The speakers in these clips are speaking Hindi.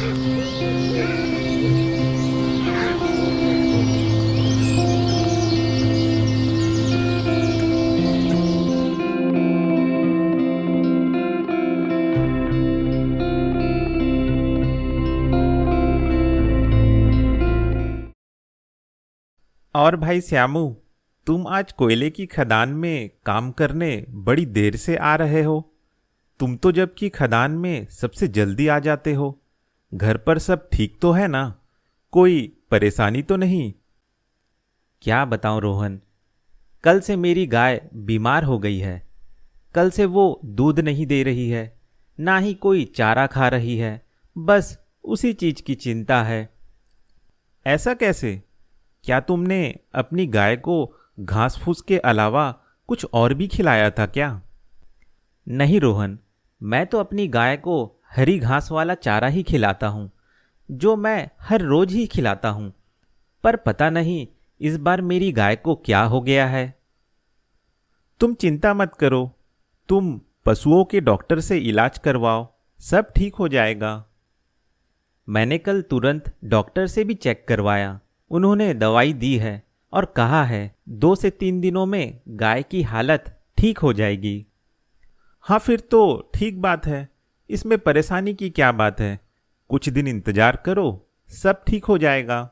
और भाई श्यामू, तुम आज कोयले की खदान में काम करने बड़ी देर से आ रहे हो। तुम तो जबकि खदान में सबसे जल्दी आ जाते हो। घर पर सब ठीक तो है ना? कोई परेशानी तो नहीं? क्या बताऊं रोहन, कल से मेरी गाय बीमार हो गई है। कल से वो दूध नहीं दे रही है, ना ही कोई चारा खा रही है। बस उसी चीज की चिंता है। ऐसा कैसे? क्या तुमने अपनी गाय को घास फूस के अलावा कुछ और भी खिलाया था क्या? नहीं रोहन, मैं तो अपनी गाय को हरी घास वाला चारा ही खिलाता हूँ, जो मैं हर रोज ही खिलाता हूँ। पर पता नहीं इस बार मेरी गाय को क्या हो गया है। तुम चिंता मत करो। तुम पशुओं के डॉक्टर से इलाज करवाओ, सब ठीक हो जाएगा। मैंने कल तुरंत डॉक्टर से भी चेक करवाया। उन्होंने दवाई दी है और कहा है 2 से 3 दिनों में गाय की हालत ठीक हो जाएगी। हाँ, फिर तो ठीक बात है। इसमें परेशानी की क्या बात है? कुछ दिन इंतजार करो, सब ठीक हो जाएगा।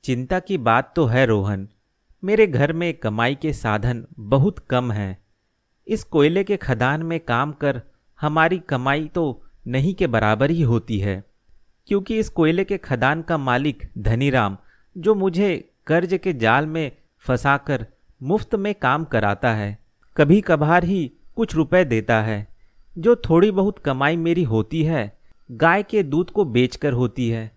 चिंता की बात तो है रोहन, मेरे घर में कमाई के साधन बहुत कम हैं। इस कोयले के खदान में काम कर हमारी कमाई तो नहीं के बराबर ही होती है, क्योंकि इस कोयले के खदान का मालिक धनीराम, जो मुझे कर्ज के जाल में फंसाकर मुफ्त में काम कराता है, कभी कभार ही कुछ रुपए देता है। जो थोड़ी बहुत कमाई मेरी होती है गाय के दूध को बेचकर होती है।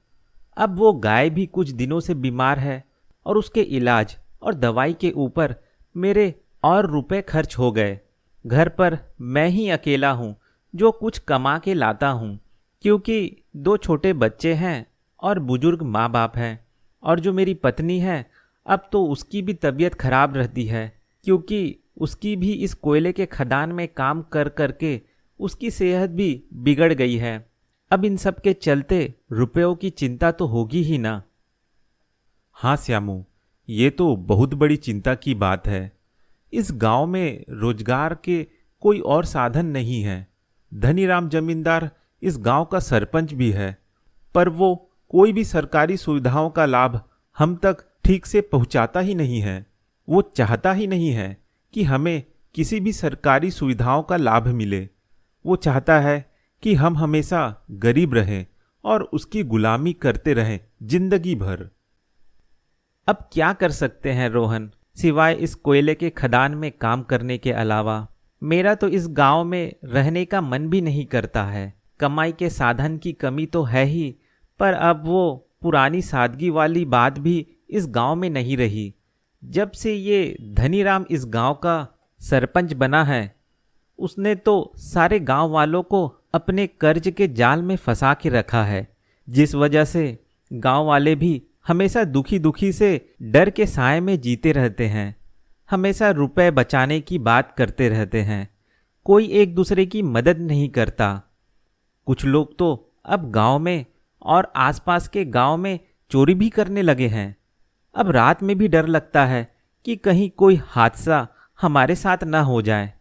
अब वो गाय भी कुछ दिनों से बीमार है और उसके इलाज और दवाई के ऊपर मेरे और रुपए खर्च हो गए। घर पर मैं ही अकेला हूँ जो कुछ कमा के लाता हूँ, क्योंकि 2 छोटे बच्चे हैं और बुजुर्ग माँ बाप हैं। और जो मेरी पत्नी है, अब तो उसकी भी तबीयत खराब रहती है, क्योंकि उसकी भी इस कोयले के खदान में काम कर करके उसकी सेहत भी बिगड़ गई है। अब इन सब के चलते रुपयों की चिंता तो होगी ही ना। हाँ श्यामू, ये तो बहुत बड़ी चिंता की बात है। इस गांव में रोजगार के कोई और साधन नहीं है। धनीराम जमींदार इस गांव का सरपंच भी है, पर वो कोई भी सरकारी सुविधाओं का लाभ हम तक ठीक से पहुंचाता ही नहीं है। वो चाहता ही नहीं है कि हमें किसी भी सरकारी सुविधाओं का लाभ मिले। वो चाहता है कि हम हमेशा गरीब रहें और उसकी गुलामी करते रहें जिंदगी भर। अब क्या कर सकते हैं रोहन, सिवाय इस कोयले के खदान में काम करने के अलावा? मेरा तो इस गांव में रहने का मन भी नहीं करता है। कमाई के साधन की कमी तो है ही, पर अब वो पुरानी सादगी वाली बात भी इस गांव में नहीं रही। जब से ये धनीराम इस गांव का सरपंच बना है, उसने तो सारे गांव वालों को अपने कर्ज के जाल में फंसा के रखा है, जिस वजह से गांव वाले भी हमेशा दुखी दुखी से डर के साए में जीते रहते हैं। हमेशा रुपए बचाने की बात करते रहते हैं। कोई एक दूसरे की मदद नहीं करता। कुछ लोग तो अब गांव में और आसपास के गांव में चोरी भी करने लगे हैं। अब रात में भी डर लगता है कि कहीं कोई हादसा हमारे साथ ना हो जाए।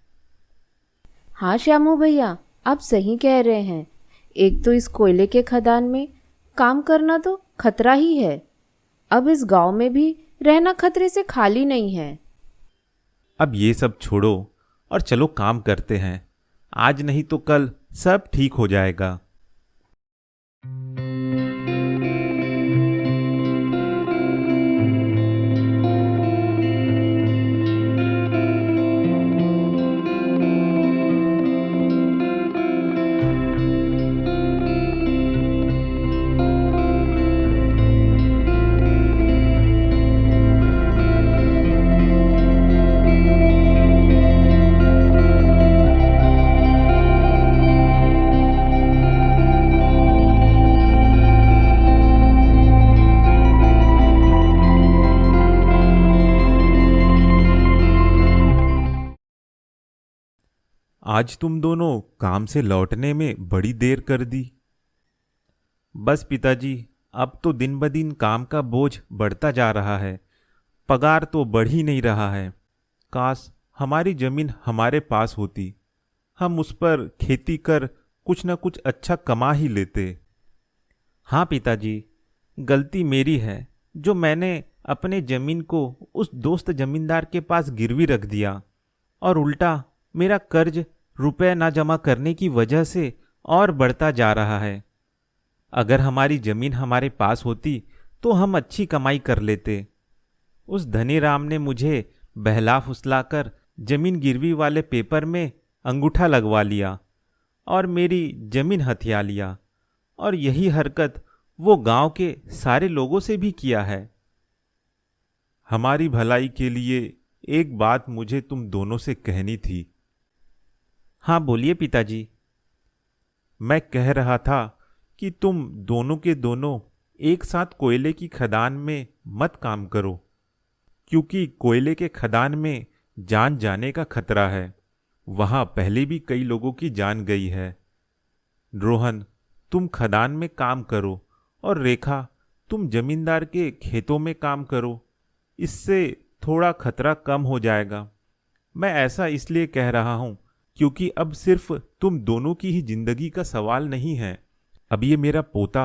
हाँ श्यामू भैया, आप सही कह रहे हैं। एक तो इस कोयले के खदान में काम करना तो खतरा ही है। अब इस गांव में भी रहना खतरे से खाली नहीं है। अब ये सब छोड़ो और चलो काम करते हैं। आज नहीं तो कल सब ठीक हो जाएगा। आज तुम दोनों काम से लौटने में बड़ी देर कर दी। बस पिताजी, अब तो दिन ब दिन काम का बोझ बढ़ता जा रहा है। पगार तो बढ़ ही नहीं रहा है। काश हमारी जमीन हमारे पास होती, हम उस पर खेती कर कुछ न कुछ अच्छा कमा ही लेते। हाँ पिताजी, गलती मेरी है जो मैंने अपने जमीन को उस दोस्त जमींदार के पास गिरवी रख दिया और उल्टा मेरा कर्ज रुपए ना जमा करने की वजह से और बढ़ता जा रहा है। अगर हमारी जमीन हमारे पास होती तो हम अच्छी कमाई कर लेते। उस धनीराम ने मुझे बहला फुसलाकर जमीन गिरवी वाले पेपर में अंगूठा लगवा लिया और मेरी जमीन हथिया लिया, और यही हरकत वो गांव के सारे लोगों से भी किया है। हमारी भलाई के लिए एक बात मुझे तुम दोनों से कहनी थी। हाँ बोलिए पिताजी। मैं कह रहा था कि तुम दोनों के दोनों एक साथ कोयले की खदान में मत काम करो, क्योंकि कोयले के खदान में जान जाने का खतरा है। वहां पहले भी कई लोगों की जान गई है। रोहन, तुम खदान में काम करो और रेखा, तुम जमींदार के खेतों में काम करो। इससे थोड़ा खतरा कम हो जाएगा। मैं ऐसा इसलिए कह रहा हूं क्योंकि अब सिर्फ तुम दोनों की ही जिंदगी का सवाल नहीं है, अब ये मेरा पोता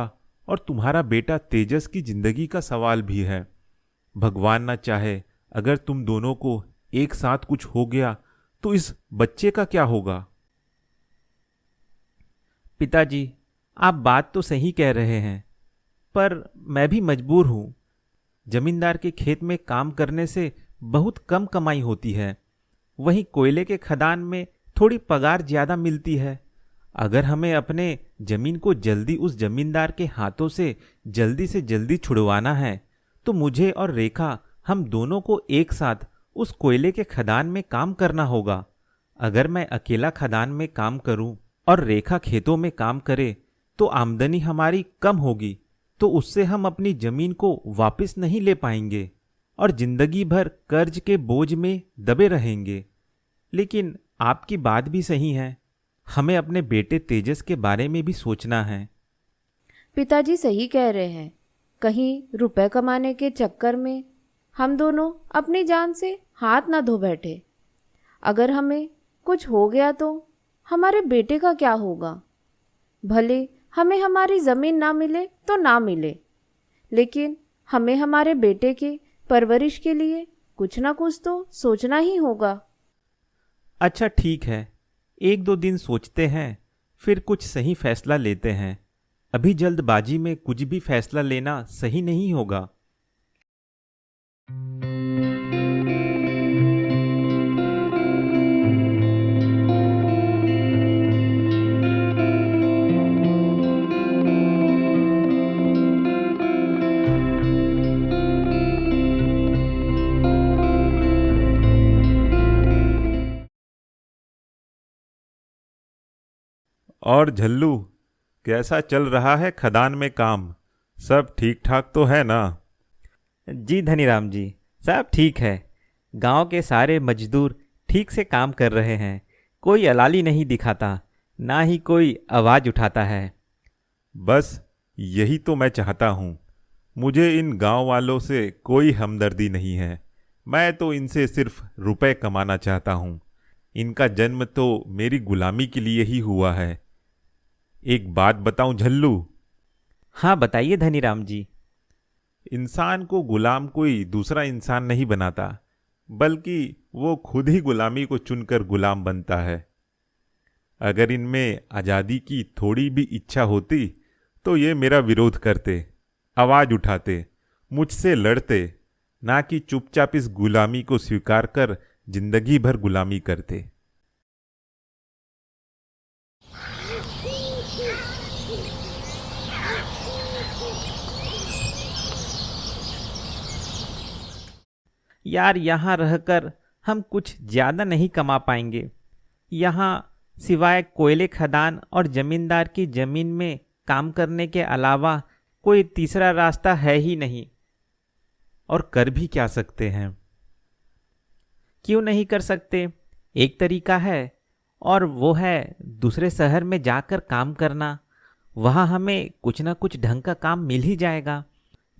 और तुम्हारा बेटा तेजस की जिंदगी का सवाल भी है। भगवान ना चाहे अगर तुम दोनों को एक साथ कुछ हो गया तो इस बच्चे का क्या होगा? पिताजी, आप बात तो सही कह रहे हैं, पर मैं भी मजबूर हूं। जमींदार के खेत में काम करने से बहुत कम कमाई होती है, वहीं कोयले के खदान में थोड़ी पगार ज्यादा मिलती है। अगर हमें अपने जमीन को जल्दी उस जमींदार के हाथों से जल्दी छुड़वाना है तो मुझे और रेखा, हम दोनों को एक साथ उस कोयले के खदान में काम करना होगा। अगर मैं अकेला खदान में काम करूं और रेखा खेतों में काम करे तो आमदनी हमारी कम होगी, तो उससे हम अपनी जमीन को वापस नहीं ले पाएंगे और जिंदगी भर कर्ज के बोझ में दबे रहेंगे। लेकिन आपकी बात भी सही है, हमें अपने बेटे तेजस के बारे में भी सोचना है। पिताजी सही कह रहे हैं। कहीं रुपए कमाने के चक्कर में हम दोनों अपनी जान से हाथ ना धो बैठे। अगर हमें कुछ हो गया तो हमारे बेटे का क्या होगा? भले हमें हमारी ज़मीन ना मिले तो ना मिले, लेकिन हमें हमारे बेटे के परवरिश के लिए कुछ ना कुछ तो सोचना ही होगा। अच्छा ठीक है, 1-2 दिन सोचते हैं, फिर कुछ सही फैसला लेते हैं। अभी जल्दबाजी में कुछ भी फैसला लेना सही नहीं होगा। और झल्लू, कैसा चल रहा है खदान में काम? सब ठीक ठाक तो है ना? जी धनीराम जी, सब ठीक है। गांव के सारे मजदूर ठीक से काम कर रहे हैं, कोई अलाली नहीं दिखाता, ना ही कोई आवाज़ उठाता है। बस यही तो मैं चाहता हूँ। मुझे इन गांव वालों से कोई हमदर्दी नहीं है। मैं तो इनसे सिर्फ रुपए कमाना चाहता हूँ। इनका जन्म तो मेरी गुलामी के लिए ही हुआ है। एक बात बताऊं झल्लू? हाँ बताइए धनीराम जी। इंसान को गुलाम कोई दूसरा इंसान नहीं बनाता, बल्कि वो खुद ही गुलामी को चुनकर गुलाम बनता है। अगर इनमें आज़ादी की थोड़ी भी इच्छा होती तो ये मेरा विरोध करते, आवाज़ उठाते, मुझसे लड़ते, ना कि चुपचाप इस गुलामी को स्वीकार कर जिंदगी भर गुलामी करते। यार यहाँ रहकर हम कुछ ज़्यादा नहीं कमा पाएंगे। यहाँ सिवाय कोयले खदान और जमींदार की ज़मीन में काम करने के अलावा कोई तीसरा रास्ता है ही नहीं। और कर भी क्या सकते हैं? क्यों नहीं कर सकते? एक तरीका है, और वो है दूसरे शहर में जाकर काम करना। वहाँ हमें कुछ ना कुछ ढंग का काम मिल ही जाएगा।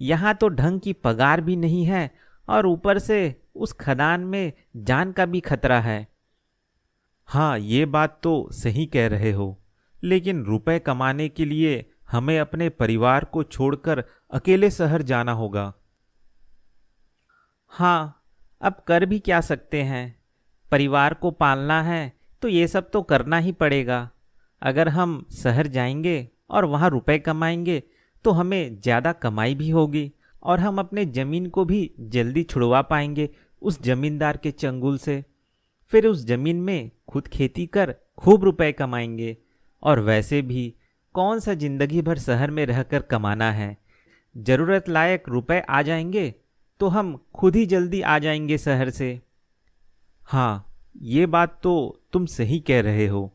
यहाँ तो ढंग की पगार भी नहीं है और ऊपर से उस खदान में जान का भी खतरा है। हाँ, ये बात तो सही कह रहे हो, लेकिन रुपए कमाने के लिए हमें अपने परिवार को छोड़कर अकेले शहर जाना होगा। हाँ, अब कर भी क्या सकते हैं। परिवार को पालना है तो ये सब तो करना ही पड़ेगा। अगर हम शहर जाएंगे और वहाँ रुपए कमाएंगे तो हमें ज़्यादा कमाई भी होगी और हम अपने ज़मीन को भी जल्दी छुड़वा पाएंगे उस जमींदार के चंगुल से। फिर उस ज़मीन में खुद खेती कर खूब रुपए कमाएंगे। और वैसे भी कौन सा ज़िंदगी भर शहर में रहकर कमाना है। ज़रूरत लायक रुपए आ जाएंगे तो हम खुद ही जल्दी आ जाएंगे शहर से। हाँ, ये बात तो तुम सही कह रहे हो।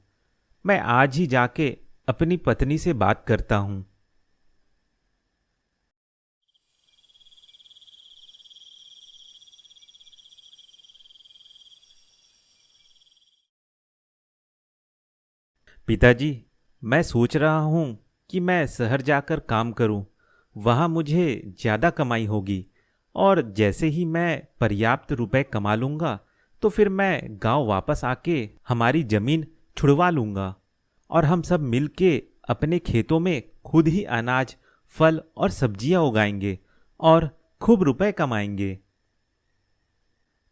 मैं आज ही जाके अपनी पत्नी से बात करता हूँ। पिताजी, मैं सोच रहा हूँ कि मैं शहर जाकर काम करूँ। वहाँ मुझे ज़्यादा कमाई होगी और जैसे ही मैं पर्याप्त रुपए कमा लूँगा तो फिर मैं गांव वापस आके हमारी ज़मीन छुड़वा लूँगा और हम सब मिल के अपने खेतों में खुद ही अनाज, फल और सब्जियां उगाएंगे और खूब रुपए कमाएंगे।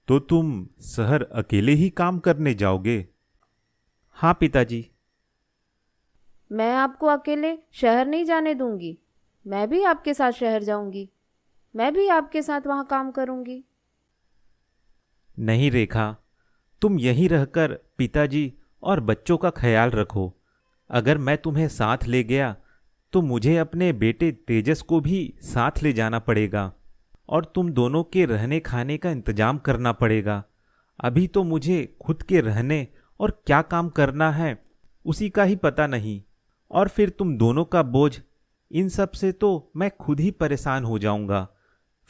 तो तुम शहर अकेले ही काम करने जाओगे? हाँ पिताजी। मैं आपको अकेले शहर नहीं जाने दूंगी। मैं भी आपके साथ शहर जाऊंगी। मैं भी आपके साथ वहां काम करूंगी। नहीं रेखा, तुम यहीं रहकर पिताजी और बच्चों का ख्याल रखो। अगर मैं तुम्हें साथ ले गया तो मुझे अपने बेटे तेजस को भी साथ ले जाना पड़ेगा और तुम दोनों के रहने खाने का इंतजाम करना पड़ेगा। अभी तो मुझे खुद के रहने और क्या काम करना है उसी का ही पता नहीं, और फिर तुम दोनों का बोझ, इन सब से तो मैं खुद ही परेशान हो जाऊंगा।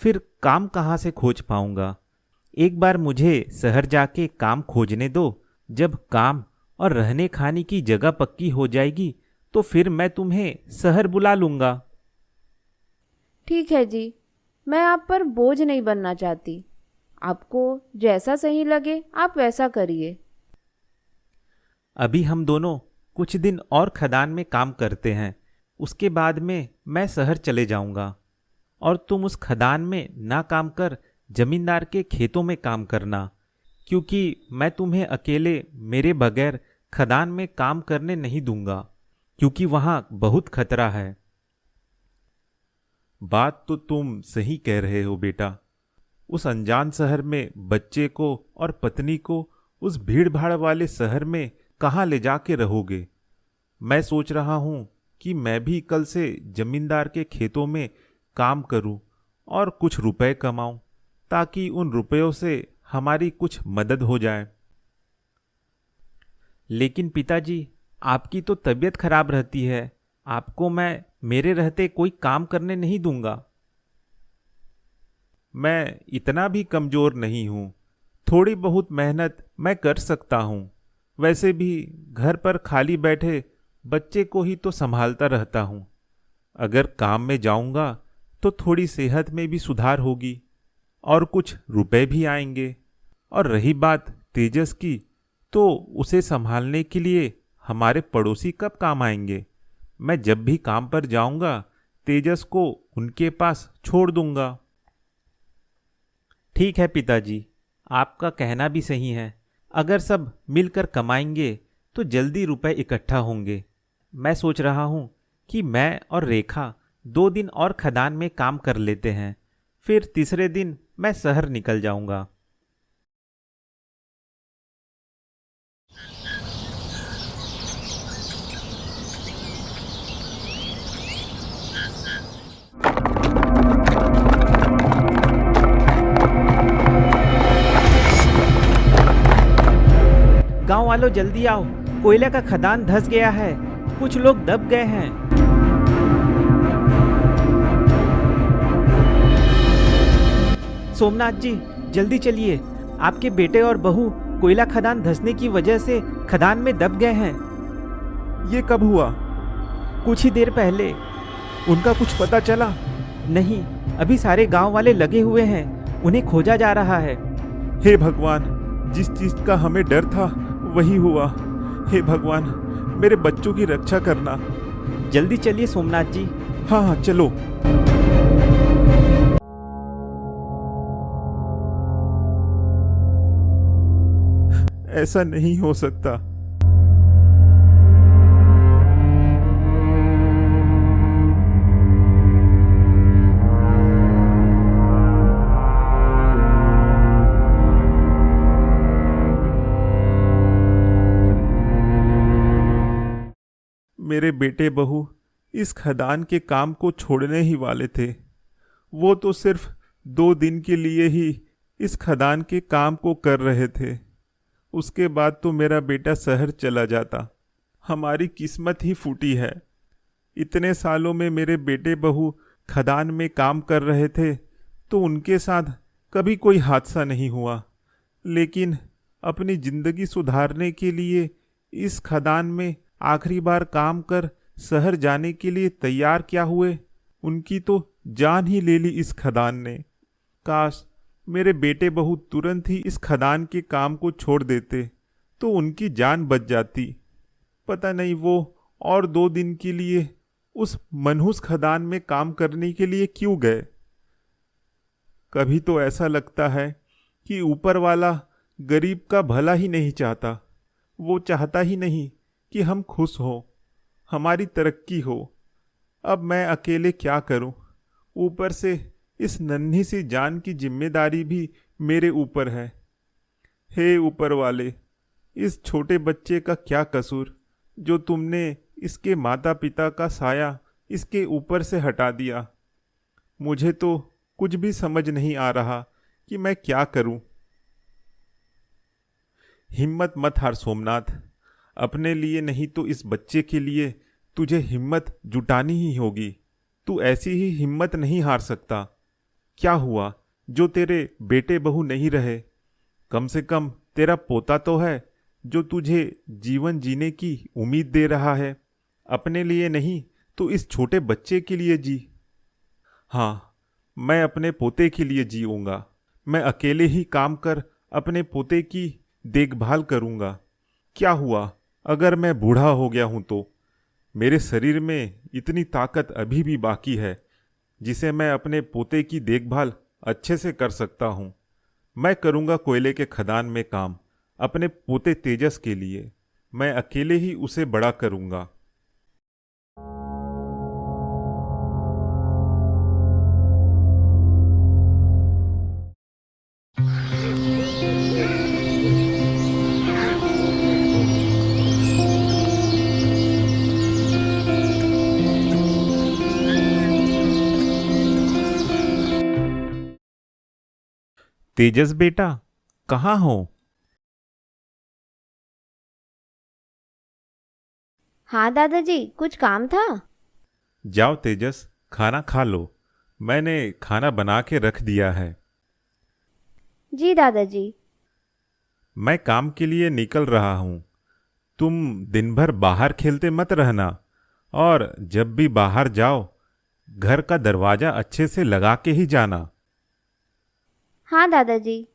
फिर काम कहाँ से खोज पाऊंगा? एक बार मुझे शहर जाके काम खोजने दो। जब काम और रहने खाने की जगह पक्की हो जाएगी तो फिर मैं तुम्हें शहर बुला लूंगा। ठीक है जी, मैं आप पर बोझ नहीं बनना चाहती। आपको जैसा सही लगे आप वैसा करिए। अभी हम दोनों कुछ दिन और खदान में काम करते हैं, उसके बाद में मैं शहर चले जाऊंगा और तुम उस खदान में ना काम कर जमींदार के खेतों में काम करना, क्योंकि मैं तुम्हें अकेले मेरे बगैर खदान में काम करने नहीं दूंगा, क्योंकि वहां बहुत खतरा है। बात तो तुम सही कह रहे हो बेटा। उस अनजान शहर में बच्चे को और पत्नी को उस भीड़ भाड़ वाले शहर में कहाँ ले जाके रहोगे? मैं सोच रहा हूँ कि मैं भी कल से जमींदार के खेतों में काम करूं और कुछ रुपए कमाऊं, ताकि उन रुपयों से हमारी कुछ मदद हो जाए। लेकिन पिताजी, आपकी तो तबीयत खराब रहती है। आपको मैं मेरे रहते कोई काम करने नहीं दूंगा। मैं इतना भी कमजोर नहीं हूँ। थोड़ी बहुत मेहनत मैं कर सकता हूँ। वैसे भी घर पर खाली बैठे बच्चे को ही तो संभालता रहता हूँ। अगर काम में जाऊंगा तो थोड़ी सेहत में भी सुधार होगी और कुछ रुपए भी आएंगे। और रही बात तेजस की, तो उसे संभालने के लिए हमारे पड़ोसी कब काम आएंगे? मैं जब भी काम पर जाऊंगा तेजस को उनके पास छोड़ दूंगा। ठीक है पिताजी, आपका कहना भी सही है। अगर सब मिलकर कमाएंगे तो जल्दी रुपए इकट्ठा होंगे। मैं सोच रहा हूँ कि मैं और रेखा 2 दिन और खदान में काम कर लेते हैं, फिर तीसरे दिन मैं शहर निकल जाऊंगा। गांव वालों जल्दी आओ, कोयले का खदान धंस गया है। कुछ लोग दब गए हैं। सोमनाथ जी जल्दी चलिए, आपके बेटे और बहू कोयला खदान धंसने की वजह से खदान में दब गए हैं। ये कब हुआ? कुछ ही देर पहले। उनका कुछ पता चला? नहीं, अभी सारे गांव वाले लगे हुए हैं, उन्हें खोजा जा रहा है। हे भगवान, जिस चीज का हमें डर था वही हुआ। हे भगवान, मेरे बच्चों की रक्षा करना। जल्दी चलिए सोमनाथ जी। हाँ हाँ चलो। ऐसा नहीं हो सकता। मेरे बेटे बहू इस खदान के काम को छोड़ने ही वाले थे। वो तो सिर्फ 2 दिन के लिए ही इस खदान के काम को कर रहे थे। उसके बाद तो मेरा बेटा शहर चला जाता। हमारी किस्मत ही फूटी है। इतने सालों में मेरे बेटे बहू खदान में काम कर रहे थे तो उनके साथ कभी कोई हादसा नहीं हुआ, लेकिन अपनी जिंदगी सुधारने के लिए इस खदान में आखिरी बार काम कर शहर जाने के लिए तैयार क्या हुए, उनकी तो जान ही ले ली इस खदान ने। काश मेरे बेटे बहू तुरंत ही इस खदान के काम को छोड़ देते तो उनकी जान बच जाती। पता नहीं वो और 2 दिन के लिए उस मनहूस खदान में काम करने के लिए क्यों गए। कभी तो ऐसा लगता है कि ऊपर वाला गरीब का भला ही नहीं चाहता। वो चाहता ही नहीं कि हम खुश हो, हमारी तरक्की हो। अब मैं अकेले क्या करूं? ऊपर से इस नन्ही सी जान की जिम्मेदारी भी मेरे ऊपर है। हे ऊपर वाले, इस छोटे बच्चे का क्या कसूर जो तुमने इसके माता पिता का साया इसके ऊपर से हटा दिया। मुझे तो कुछ भी समझ नहीं आ रहा कि मैं क्या करूं। हिम्मत मत हार सोमनाथ। अपने लिए नहीं तो इस बच्चे के लिए तुझे हिम्मत जुटानी ही होगी। तू ऐसी ही हिम्मत नहीं हार सकता। क्या हुआ जो तेरे बेटे बहू नहीं रहे? कम से कम तेरा पोता तो है जो तुझे जीवन जीने की उम्मीद दे रहा है। अपने लिए नहीं तो इस छोटे बच्चे के लिए जी। हाँ, मैं अपने पोते के लिए जीऊँगा। मैं अकेले ही काम कर अपने पोते की देखभाल करूँगा। क्या हुआ अगर मैं बूढ़ा हो गया हूँ तो? मेरे शरीर में इतनी ताकत अभी भी बाकी है जिसे मैं अपने पोते की देखभाल अच्छे से कर सकता हूँ। मैं करूँगा कोयले के खदान में काम अपने पोते तेजस के लिए। मैं अकेले ही उसे बड़ा करूँगा। तेजस बेटा, कहाँ हो? हाँ दादाजी, कुछ काम था? जाओ तेजस, खाना खा लो। मैंने खाना बना के रख दिया है। जी दादाजी। मैं काम के लिए निकल रहा हूँ। तुम दिन भर बाहर खेलते मत रहना, और जब भी बाहर जाओ घर का दरवाजा अच्छे से लगा के ही जाना। हाँ दादाजी।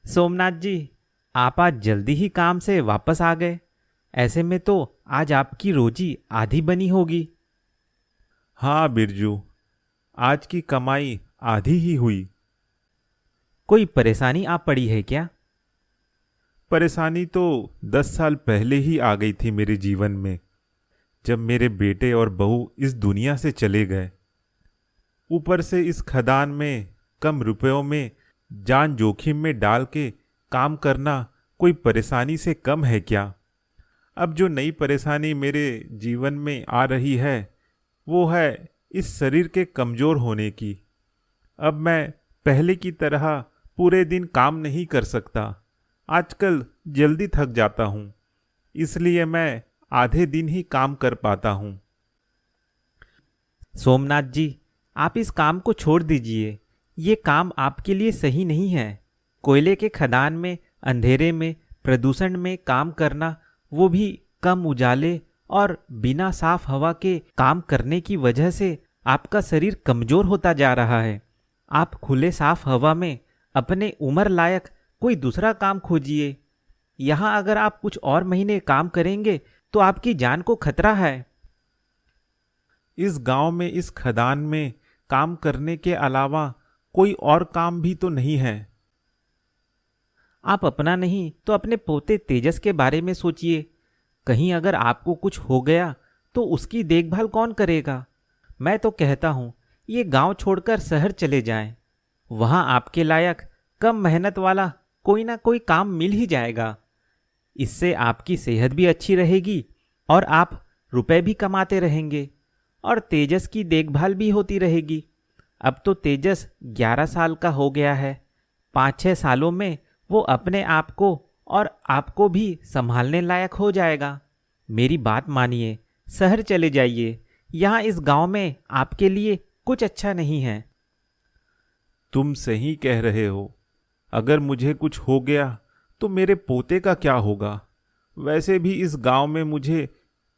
सोमनाथ जी, आप आज जल्दी ही काम से वापस आ गए। ऐसे में तो आज आपकी रोजी आधी बनी होगी। हाँ बिरजू, आज की कमाई आधी ही हुई। कोई परेशानी आ पड़ी है क्या? परेशानी तो 10 साल पहले ही आ गई थी मेरे जीवन में, जब मेरे बेटे और बहू इस दुनिया से चले गए। ऊपर से इस खदान में कम रुपयों में जान जोखिम में डाल के काम करना कोई परेशानी से कम है क्या? अब जो नई परेशानी मेरे जीवन में आ रही है वो है इस शरीर के कमज़ोर होने की। अब मैं पहले की तरह पूरे दिन काम नहीं कर सकता। आजकल जल्दी थक जाता हूँ, इसलिए मैं आधे दिन ही काम कर पाता हूँ। सोमनाथ जी, आप इस काम को छोड़ दीजिए। ये काम आपके लिए सही नहीं है। कोयले के खदान में, अंधेरे में, प्रदूषण में काम करना, वो भी कम उजाले और बिना साफ हवा के काम करने की वजह से आपका शरीर कमज़ोर होता जा रहा है। आप खुले साफ हवा में अपने उम्र लायक कोई दूसरा काम खोजिए। यहाँ अगर आप कुछ और महीने काम करेंगे तो आपकी जान को खतरा है। इस गांव में, इस खदान में काम करने के अलावा कोई और काम भी तो नहीं है। आप अपना नहीं तो अपने पोते तेजस के बारे में सोचिए। कहीं अगर आपको कुछ हो गया तो उसकी देखभाल कौन करेगा? मैं तो कहता हूँ ये गांव छोड़कर शहर चले जाएं। वहाँ आपके लायक कम मेहनत वाला कोई ना कोई काम मिल ही जाएगा। इससे आपकी सेहत भी अच्छी रहेगी और आप रुपए भी कमाते रहेंगे और तेजस की देखभाल भी होती रहेगी। अब तो तेजस 11 साल का हो गया है। 5-6 सालों में वो अपने आप को और आपको भी संभालने लायक हो जाएगा। मेरी बात मानिए, शहर चले जाइए। यहाँ इस गांव में आपके लिए कुछ अच्छा नहीं है। तुम सही कह रहे हो। अगर मुझे कुछ हो गया तो मेरे पोते का क्या होगा? वैसे भी इस गांव में मुझे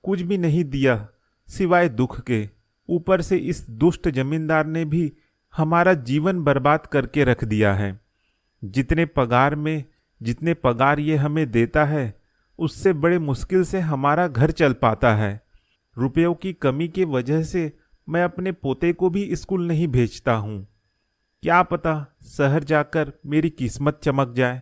कुछ भी नहीं दिया सिवाय दुख के। ऊपर से इस दुष्ट जमींदार ने भी हमारा जीवन बर्बाद करके रख दिया है। जितने पगार ये हमें देता है, उससे बड़े मुश्किल से हमारा घर चल पाता है। रुपयों की कमी की वजह से मैं अपने पोते को भी स्कूल नहीं भेजता हूँ। क्या पता शहर जाकर मेरी किस्मत चमक जाए,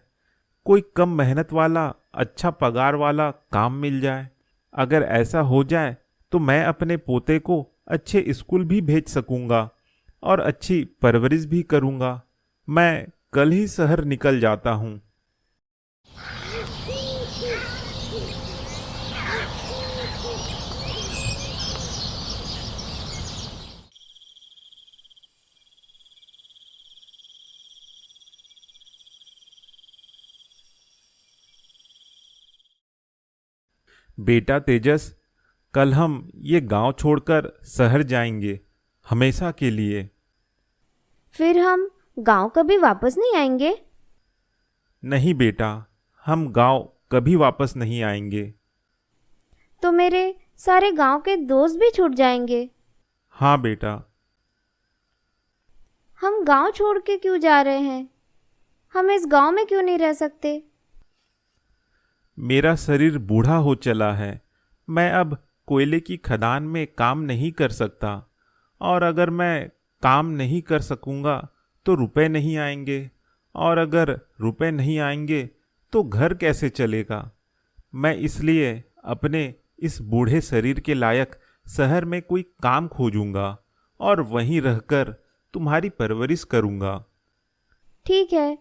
कोई कम मेहनत वाला अच्छा पगार वाला काम मिल जाए। अगर ऐसा हो जाए तो मैं अपने पोते को अच्छे स्कूल भी भेज सकूंगा और अच्छी परवरिश भी करूंगा। मैं कल ही शहर निकल जाता हूँ। बेटा तेजस, कल हम ये गांव छोड़कर शहर जाएंगे, हमेशा के लिए। फिर हम गांव कभी वापस नहीं आएंगे? नहीं बेटा, हम गांव कभी वापस नहीं आएंगे। तो मेरे सारे गांव के दोस्त भी छूट जाएंगे। हाँ बेटा। हम गांव छोड़ के क्यों जा रहे हैं? हम इस गांव में क्यों नहीं रह सकते? मेरा शरीर बूढ़ा हो चला है। मैं अब कोयले की खदान में काम नहीं कर सकता, और अगर मैं काम नहीं कर सकूंगा तो रुपए नहीं आएंगे, और अगर रुपए नहीं आएंगे तो घर कैसे चलेगा। मैं इसलिए अपने इस बूढ़े शरीर के लायक शहर में कोई काम खोजूंगा और वहीं रहकर तुम्हारी परवरिश करूंगा। ठीक है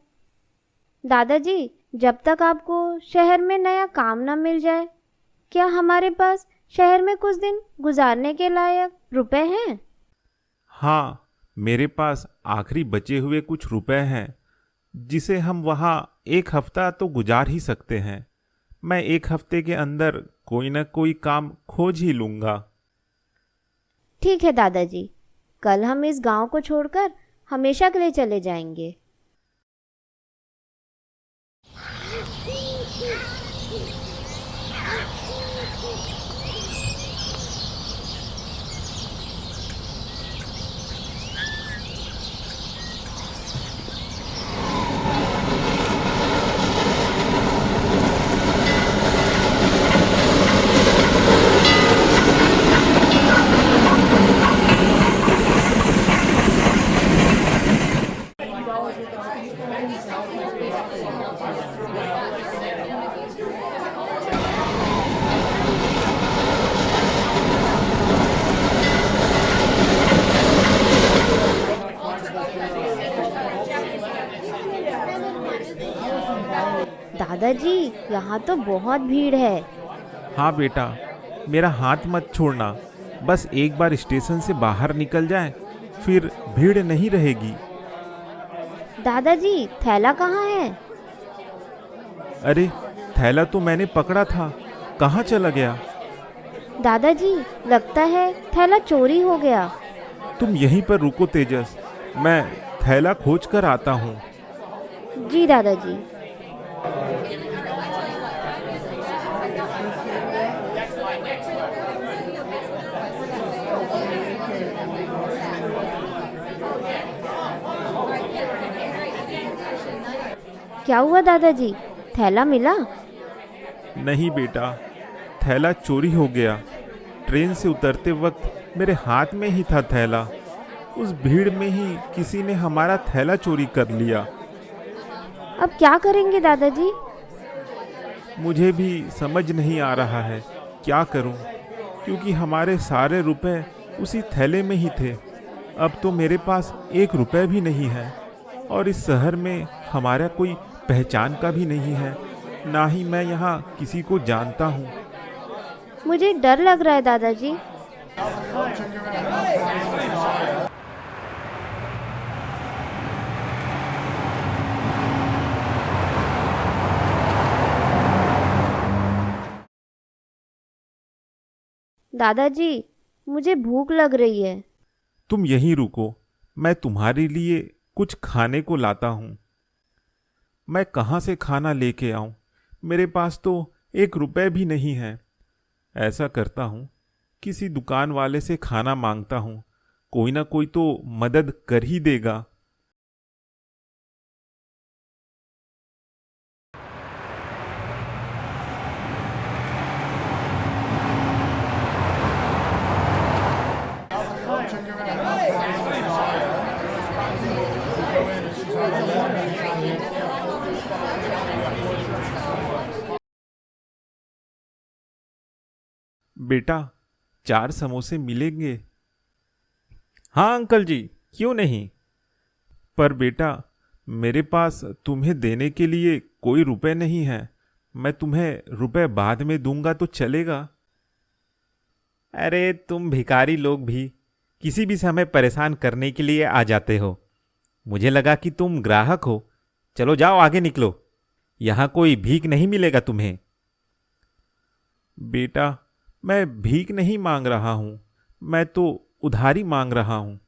दादाजी, जब तक आपको शहर में नया काम ना मिल जाए, क्या हमारे पास शहर में कुछ दिन गुजारने के लायक रुपए हैं? हाँ, मेरे पास आखिरी बचे हुए कुछ रुपए हैं, जिसे हम वहाँ 1 हफ्ता तो गुजार ही सकते हैं। मैं 1 हफ्ते के अंदर कोई ना कोई काम खोज ही लूँगा। ठीक है दादाजी, कल हम इस गांव को छोड़कर हमेशा के लिए चले जाएंगे। दादाजी, यहाँ तो बहुत भीड़ है। हाँ बेटा, मेरा हाथ मत छोड़ना, बस एक बार स्टेशन से बाहर निकल जाए, फिर भीड़ नहीं रहेगी। दादाजी, थैला कहाँ है? अरे, थैला तो मैंने पकड़ा था, कहाँ चला गया? दादाजी, लगता है थैला चोरी हो गया। तुम यहीं पर रुको तेजस, मैं थैला खोज कर आता हूँ। जी दादाजी। क्या हुआ दादाजी, थैला मिला? नहीं बेटा, थैला चोरी हो गया। ट्रेन से उतरते वक्त मेरे हाथ में ही था थैला। उस भीड़ में ही किसी ने हमारा थैला चोरी कर लिया। अब क्या करेंगे दादाजी? मुझे भी समझ नहीं आ रहा है क्या करूं, क्योंकि हमारे सारे रुपए उसी थैले में ही थे। अब तो मेरे पास 1 रुपए भी नहीं है, और इस शहर में हमारा कोई पहचान का भी नहीं है, ना ही मैं यहाँ किसी को जानता हूँ। मुझे डर लग रहा है दादाजी। दादाजी, मुझे भूख लग रही है। तुम यहीं रुको, मैं तुम्हारे लिए कुछ खाने को लाता हूँ। मैं कहाँ से खाना लेके आऊँ? मेरे पास तो 1 रुपए भी नहीं है। ऐसा करता हूँ, किसी दुकान वाले से खाना मांगता हूँ, कोई ना कोई तो मदद कर ही देगा। बेटा, 4 समोसे मिलेंगे? हाँ अंकल जी, क्यों नहीं। पर बेटा, मेरे पास तुम्हें देने के लिए कोई रुपए नहीं है। मैं तुम्हें रुपए बाद में दूंगा तो चलेगा? अरे तुम भिखारी लोग भी किसी भी समय परेशान करने के लिए आ जाते हो। मुझे लगा कि तुम ग्राहक हो। चलो जाओ, आगे निकलो, यहाँ कोई भीख नहीं मिलेगा तुम्हें। बेटा, मैं भीख नहीं मांग रहा हूँ, मैं तो उधारी मांग रहा हूँ।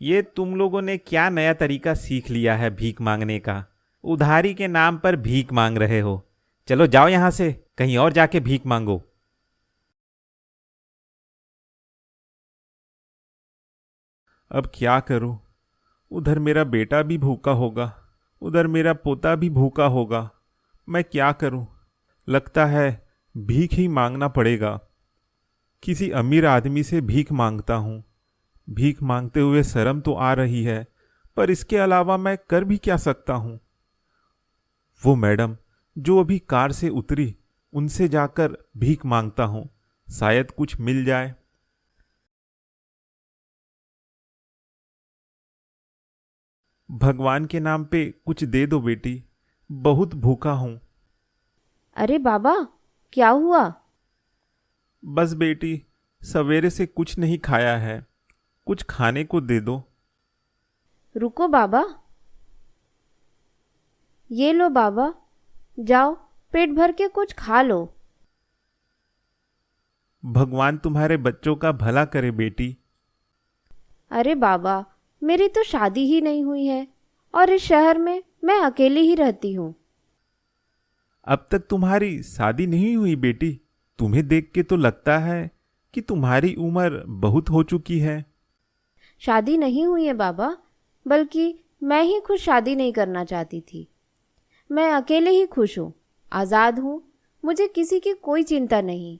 ये तुम लोगों ने क्या नया तरीका सीख लिया है भीख मांगने का? उधारी के नाम पर भीख मांग रहे हो। चलो जाओ यहाँ से, कहीं और जाके भीख मांगो। अब क्या करूं? उधर मेरा बेटा भी भूखा होगा, उधर मेरा पोता भी भूखा होगा। मैं क्या करूं? लगता है भीख ही मांगना पड़ेगा। किसी अमीर आदमी से भीख मांगता हूं। भीख मांगते हुए शर्म तो आ रही है, पर इसके अलावा मैं कर भी क्या सकता हूं? वो मैडम जो अभी कार से उतरी, उनसे जाकर भीख मांगता हूं, शायद कुछ मिल जाए। भगवान के नाम पे कुछ दे दो बेटी, बहुत भूखा हूं। अरे बाबा, क्या हुआ? बस बेटी, सवेरे से कुछ नहीं खाया है, कुछ खाने को दे दो। रुको बाबा। ये लो बाबा, जाओ पेट भर के कुछ खा लो। भगवान तुम्हारे बच्चों का भला करे बेटी। अरे बाबा, मेरी तो शादी ही नहीं हुई है, और इस शहर में मैं अकेली ही रहती हूँ। अब तक तुम्हारी शादी नहीं हुई बेटी? तुम्हें देख के तो लगता है कि तुम्हारी उम्र बहुत हो चुकी है। शादी नहीं हुई है बाबा, बल्कि मैं ही खुद शादी नहीं करना चाहती थी। मैं अकेले ही खुश हूँ, आज़ाद हूँ, मुझे किसी की कोई चिंता नहीं।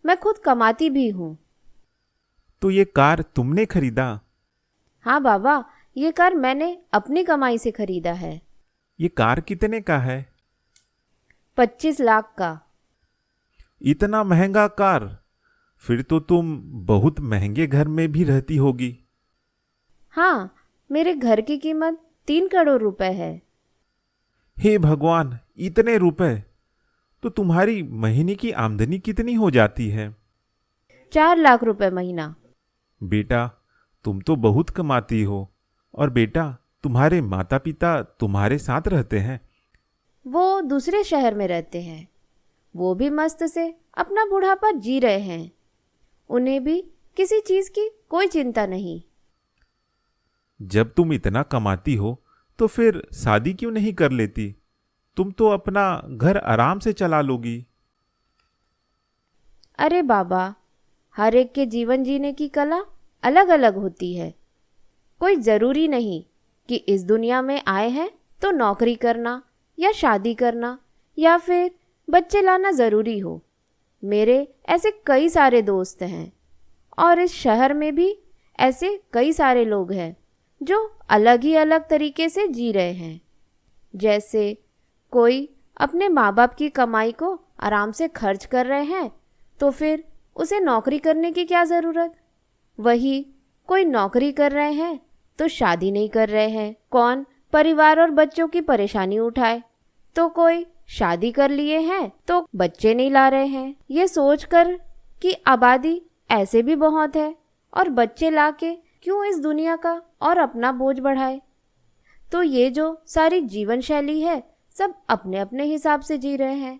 मैं खुद कमाती भी हूँ। तो ये कार तुमने खरीदा? हाँ बाबा, ये कार मैंने अपनी कमाई से खरीदा है। ये कार कितने का है? 25 लाख का। इतना महंगा कार? फिर तो तुम बहुत महंगे घर में भी रहती होगी। हाँ, मेरे घर की कीमत 3 करोड़ रुपए है। हे भगवान, इतने रुपए? तो तुम्हारी महीने की आमदनी कितनी हो जाती है? 4 लाख रुपए महीना। बेटा, तुम तो बहुत कमाती हो। और बेटा, तुम्हारे माता पिता तुम्हारे साथ रहते हैं? वो दूसरे शहर में रहते हैं। वो भी मस्त से अपना बुढ़ापा जी रहे हैं। उन्हें भी किसी चीज की कोई चिंता नहीं। जब तुम इतना कमाती हो तो फिर शादी क्यों नहीं कर लेती? तुम तो अपना घर आराम से चला लोगी। अरे बाबा, हर एक के जीवन जीने की कला अलग अलग होती है। कोई ज़रूरी नहीं कि इस दुनिया में आए हैं तो नौकरी करना या शादी करना या फिर बच्चे लाना ज़रूरी हो। मेरे ऐसे कई सारे दोस्त हैं और इस शहर में भी ऐसे कई सारे लोग हैं जो अलग ही अलग तरीके से जी रहे हैं। जैसे कोई अपने माँ बाप की कमाई को आराम से खर्च कर रहे हैं, तो फिर उसे नौकरी करने की क्या ज़रूरत। वही कोई नौकरी कर रहे हैं तो शादी नहीं कर रहे हैं, कौन परिवार और बच्चों की परेशानी उठाए। तो कोई शादी कर लिए हैं तो बच्चे नहीं ला रहे हैं, ये सोचकर कि आबादी ऐसे भी बहुत है और बच्चे लाके क्यों इस दुनिया का और अपना बोझ बढ़ाए। तो ये जो सारी जीवन शैली है सब अपने अपने हिसाब से जी रहे हैं।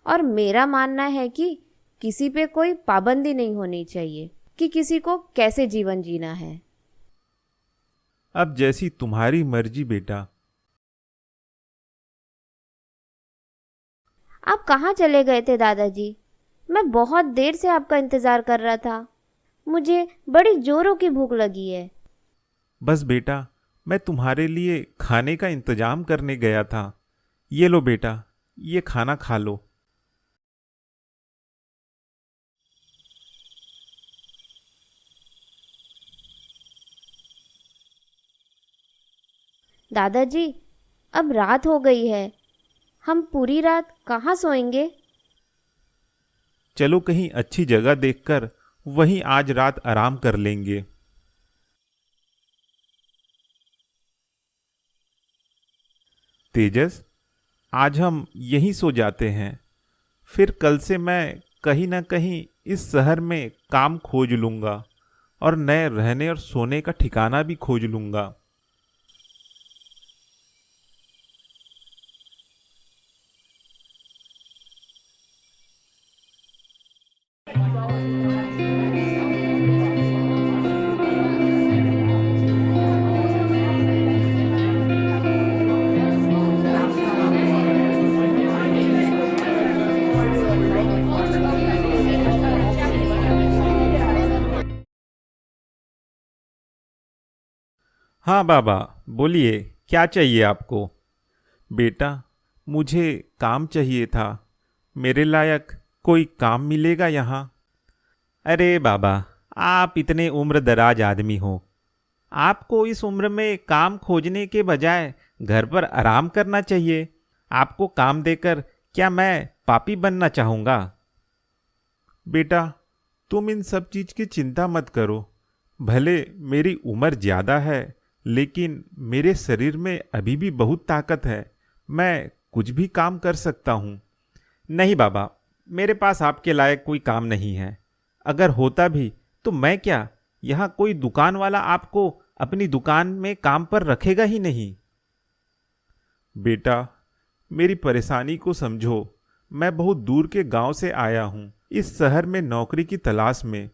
और मेरा मानना है कि किसी पे कोई पाबंदी नहीं होनी चाहिए कि किसी को कैसे जीवन जीना है। अब जैसी तुम्हारी मर्जी बेटा। आप कहाँ चले गए थे दादाजी? मैं बहुत देर से आपका इंतज़ार कर रहा था। मुझे बड़ी जोरों की भूख लगी है। बस बेटा, मैं तुम्हारे लिए खाने का इंतजाम करने गया था। ये लो बेटा, ये खाना खा लो। दादाजी, अब रात हो गई है। हम पूरी रात कहाँ सोएंगे? चलो कहीं अच्छी जगह देखकर वहीं आज रात आराम कर लेंगे। तेजस, आज हम यहीं सो जाते हैं। फिर कल से मैं कहीं ना कहीं इस शहर में काम खोज लूंगा और नए रहने और सोने का ठिकाना भी खोज लूंगा। हाँ बाबा, बोलिए, क्या चाहिए आपको? बेटा, मुझे काम चाहिए था। मेरे लायक कोई काम मिलेगा यहाँ? अरे बाबा, आप इतने उम्र दराज आदमी हो। आपको इस उम्र में काम खोजने के बजाय घर पर आराम करना चाहिए। आपको काम देकर क्या मैं पापी बनना चाहूँगा? बेटा, तुम इन सब चीज की चिंता मत करो। भले मेरी उम्र ज्यादा है, लेकिन मेरे शरीर में अभी भी बहुत ताकत है। मैं कुछ भी काम कर सकता हूँ। नहीं बाबा, मेरे पास आपके लायक कोई काम नहीं है। अगर होता भी तो मैं क्या, यहाँ कोई दुकान वाला आपको अपनी दुकान में काम पर रखेगा ही नहीं। बेटा, मेरी परेशानी को समझो। मैं बहुत दूर के गांव से आया हूँ इस शहर में नौकरी की तलाश में।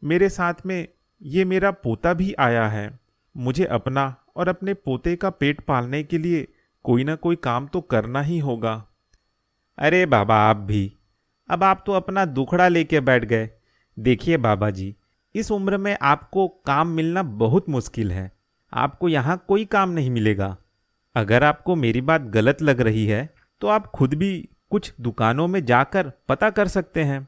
मेरे साथ में ये मेरा पोता भी आया है। मुझे अपना और अपने पोते का पेट पालने के लिए कोई ना कोई काम तो करना ही होगा। अरे बाबा, आप भी अब आप तो अपना दुखड़ा लेके बैठ गए। देखिए बाबा जी, इस उम्र में आपको काम मिलना बहुत मुश्किल है। आपको यहाँ कोई काम नहीं मिलेगा। अगर आपको मेरी बात गलत लग रही है तो आप खुद भी कुछ दुकानों में जाकर पता कर सकते हैं।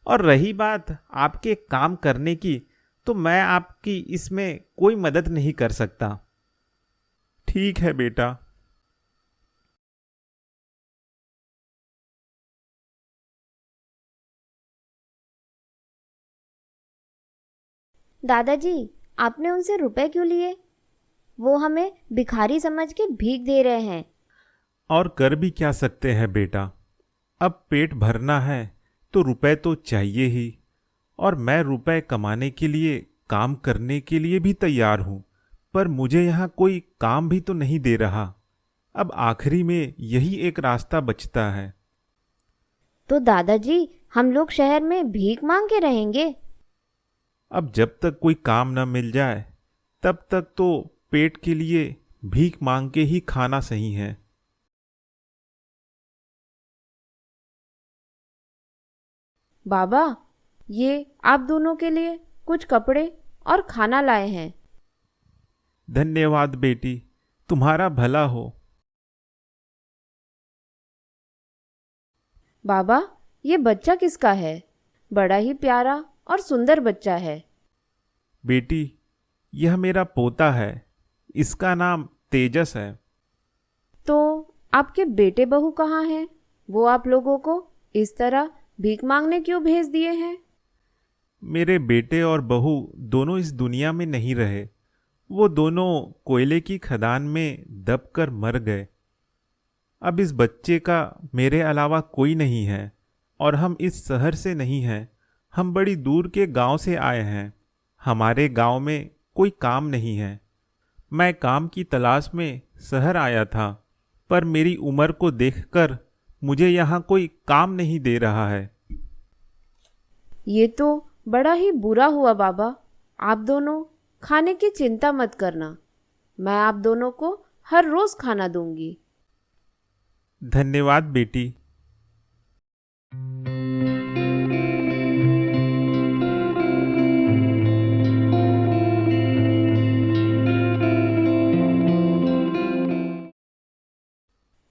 और रही बात आपके काम करने की, तो मैं आपकी इसमें कोई मदद नहीं कर सकता। ठीक है बेटा। दादाजी, आपने उनसे रुपए क्यों लिए? वो हमें भिखारी समझ के भीख दे रहे हैं। और कर भी क्या सकते हैं बेटा। अब पेट भरना है तो रुपए तो चाहिए ही। और मैं रुपए कमाने के लिए काम करने के लिए भी तैयार हूं, पर मुझे यहाँ कोई काम भी तो नहीं दे रहा। अब आखिरी में यही एक रास्ता बचता है। तो दादाजी, हम लोग शहर में भीख मांग के रहेंगे? अब जब तक कोई काम न मिल जाए तब तक तो पेट के लिए भीख मांग के ही खाना सही है। बाबा, ये आप दोनों के लिए कुछ कपड़े और खाना लाए हैं। धन्यवाद बेटी, तुम्हारा भला हो। बाबा, ये बच्चा किसका है? बड़ा ही प्यारा और सुंदर बच्चा है। बेटी, यह मेरा पोता है, इसका नाम तेजस है। तो आपके बेटे बहू कहाँ हैं? वो आप लोगों को इस तरह भीख मांगने क्यों भेज दिए हैं? मेरे बेटे और बहू दोनों इस दुनिया में नहीं रहे। वो दोनों कोयले की खदान में दबकर मर गए। अब इस बच्चे का मेरे अलावा कोई नहीं है और हम इस शहर से नहीं हैं। हम बड़ी दूर के गांव से आए हैं। हमारे गांव में कोई काम नहीं है। मैं काम की तलाश में शहर आया था, पर मेरी उम्र को देखकर मुझे यहाँ कोई काम नहीं दे रहा है। ये तो बड़ा ही बुरा हुआ बाबा। आप दोनों खाने की चिंता मत करना। मैं आप दोनों को हर रोज खाना दूंगी। धन्यवाद बेटी।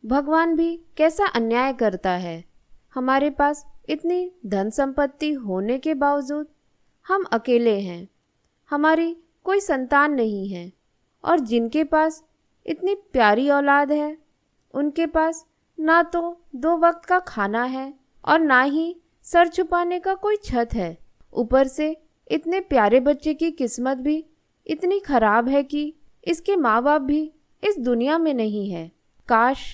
भगवान भी कैसा अन्याय करता है। हमारे पास इतनी धन संपत्ति होने के बावजूद हम अकेले हैं। हमारी कोई संतान नहीं है, और जिनके पास इतनी प्यारी औलाद है उनके पास ना तो 2 वक्त का खाना है और ना ही सर छुपाने का कोई छत है। ऊपर से इतने प्यारे बच्चे की किस्मत भी इतनी खराब है कि इसके माँ बाप भी इस दुनिया में नहीं है। काश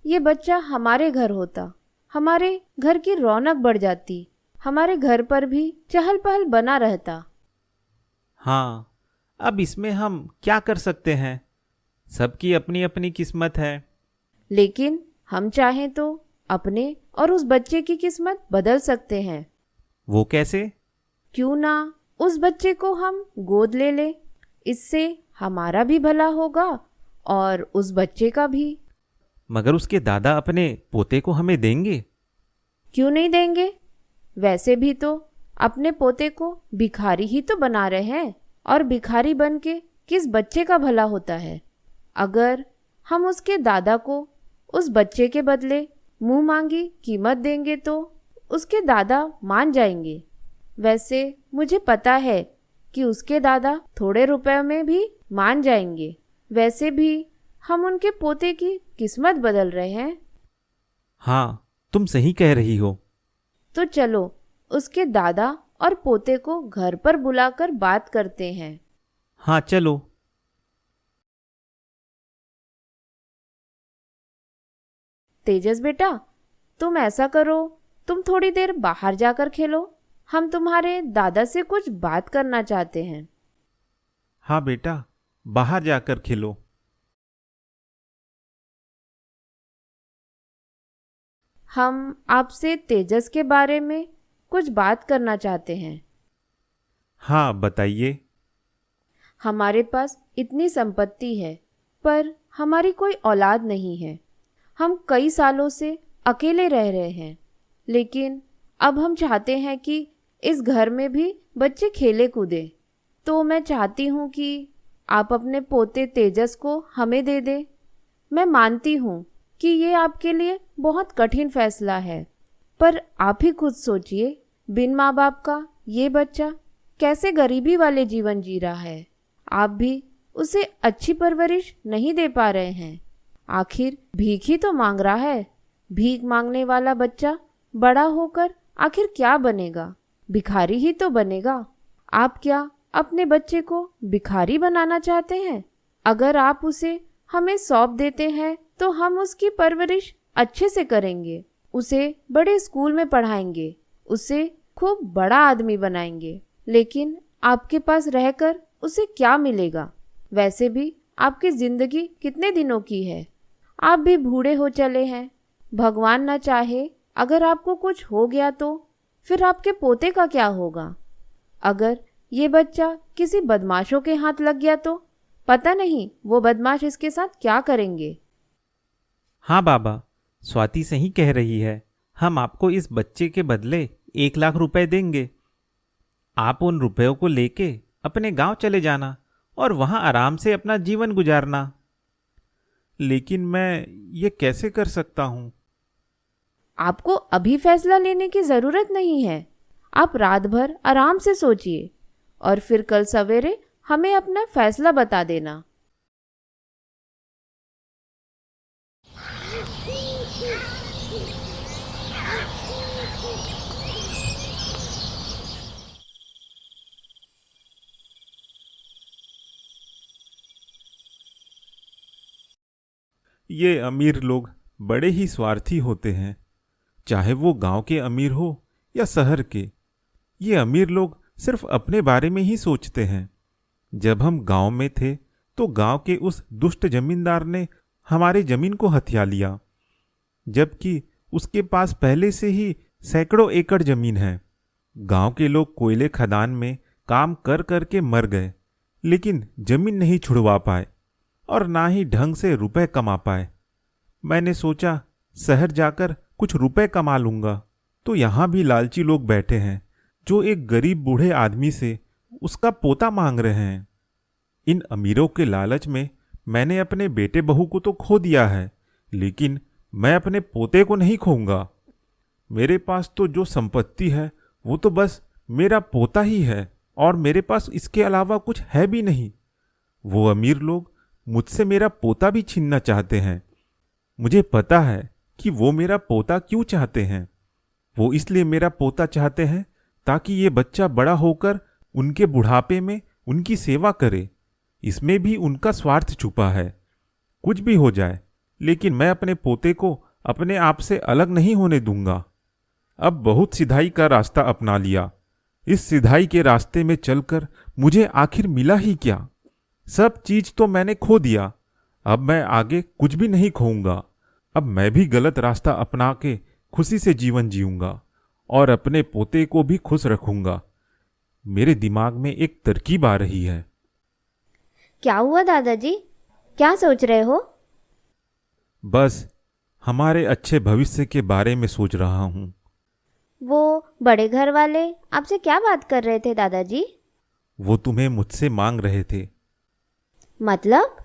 ये बच्चा हमारे घर होता, हमारे घर की रौनक बढ़ जाती, हमारे घर पर भी चहल पहल बना रहता। हाँ, अब इसमें हम क्या कर सकते हैं? सबकी अपनी अपनी किस्मत है। लेकिन हम चाहें तो अपने और उस बच्चे की किस्मत बदल सकते हैं। वो कैसे? क्यों ना उस बच्चे को हम गोद ले ले। इससे हमारा भी भला होगा और उस बच्चे का भी। मगर उसके दादा अपने पोते को हमें देंगे? क्यों नहीं देंगे? वैसे भी तो अपने पोते को भिखारी ही तो बना रहे हैं, और भिखारी बन के किस बच्चे का भला होता है? अगर हम उसके दादा को उस बच्चे के बदले मुंह मांगी कीमत देंगे तो उसके दादा मान जाएंगे। वैसे मुझे पता है कि उसके दादा थोड़े रुपयों में भी मान जाएंगे। वैसे भी हम उनके पोते की किस्मत बदल रहे हैं। हाँ, तुम सही कह रही हो। तो चलो उसके दादा और पोते को घर पर बुलाकर बात करते हैं। हाँ, चलो। तेजस बेटा, तुम ऐसा करो, तुम थोड़ी देर बाहर जाकर खेलो। हम तुम्हारे दादा से कुछ बात करना चाहते हैं। हाँ बेटा, बाहर जाकर खेलो। हम आपसे तेजस के बारे में कुछ बात करना चाहते हैं। हाँ बताइए। हमारे पास इतनी संपत्ति है, पर हमारी कोई औलाद नहीं है। हम कई सालों से अकेले रह रहे हैं, लेकिन अब हम चाहते हैं कि इस घर में भी बच्चे खेले कूदे। तो मैं चाहती हूँ कि आप अपने पोते तेजस को हमें दे दें। मैं मानती हूँ कि ये आपके लिए बहुत कठिन फैसला है, पर आप ही खुद सोचिए, बिन माँ बाप का ये बच्चा कैसे गरीबी वाले जीवन जी रहा है। आप भी उसे अच्छी परवरिश नहीं दे पा रहे हैं। आखिर भीख ही तो मांग रहा है। भीख मांगने वाला बच्चा बड़ा होकर आखिर क्या बनेगा? भिखारी ही तो बनेगा। आप क्या अपने बच्चे को भिखारी बनाना चाहते हैं? अगर आप उसे हमें सौंप देते हैं तो हम उसकी परवरिश अच्छे से करेंगे, उसे बड़े स्कूल में पढ़ाएंगे, उसे खूब बड़ा आदमी बनाएंगे, लेकिन आपके पास रहकर उसे क्या मिलेगा? वैसे भी आपकी जिंदगी कितने दिनों की है? आप भी बूढ़े हो चले हैं। भगवान न चाहे अगर आपको कुछ हो गया तो फिर आपके पोते का क्या होगा? अगर ये बच्चा किसी बदमाशों के हाथ लग गया तो पता नहीं वो बदमाश इसके साथ क्या करेंगे। हाँ बाबा, स्वाति सही कह रही है। हम आपको इस बच्चे के बदले 1 लाख रुपए देंगे। आप उन रुपयों को लेके अपने गांव चले जाना और वहां आराम से अपना जीवन गुजारना। लेकिन मैं ये कैसे कर सकता हूँ? आपको अभी फैसला लेने की जरूरत नहीं है। आप रात भर आराम से सोचिए और फिर कल सवेरे हमें अपना फैसला बता देना। ये अमीर लोग बड़े ही स्वार्थी होते हैं, चाहे वो गांव के अमीर हो या शहर के। ये अमीर लोग सिर्फ अपने बारे में ही सोचते हैं। जब हम गांव में थे तो गांव के उस दुष्ट जमींदार ने हमारे जमीन को हथिया लिया, जबकि उसके पास पहले से ही सैकड़ों एकड़ जमीन है। गांव के लोग कोयले खदान में काम कर कर के मर गए, लेकिन जमीन नहीं छुड़वा पाए और ना ही ढंग से रुपए कमा पाए। मैंने सोचा शहर जाकर कुछ रुपए कमा लूंगा, तो यहां भी लालची लोग बैठे हैं जो एक गरीब बूढ़े आदमी से उसका पोता मांग रहे हैं। इन अमीरों के लालच में मैंने अपने बेटे बहू को तो खो दिया है, लेकिन मैं अपने पोते को नहीं खोऊंगा। मेरे पास तो जो संपत्ति है वो तो बस मेरा पोता ही है और मेरे पास इसके अलावा कुछ है भी नहीं। वो अमीर लोग मुझसे मेरा पोता भी छीनना चाहते हैं। मुझे पता है कि वो मेरा पोता क्यों चाहते हैं। वो इसलिए मेरा पोता चाहते हैं ताकि ये बच्चा बड़ा होकर उनके बुढ़ापे में उनकी सेवा करे। इसमें भी उनका स्वार्थ छुपा है। कुछ भी हो जाए, लेकिन मैं अपने पोते को अपने आप से अलग नहीं होने दूंगा। अब बहुत सिधाई का रास्ता अपना लिया। इस सिधाई के रास्ते में चलकर मुझे आखिर मिला ही क्या? सब चीज तो मैंने खो दिया। अब मैं आगे कुछ भी नहीं खोऊंगा। अब मैं भी गलत रास्ता अपना के खुशी से जीवन जीऊंगा और अपने पोते को भी खुश रखूंगा। मेरे दिमाग में एक तरकीब आ रही है। क्या हुआ दादाजी? क्या सोच रहे हो? बस हमारे अच्छे भविष्य के बारे में सोच रहा हूँ। वो बड़े घर वाले आपसे क्या बात कर रहे थे दादाजी? वो तुम्हें मुझसे मांग रहे थे। मतलब?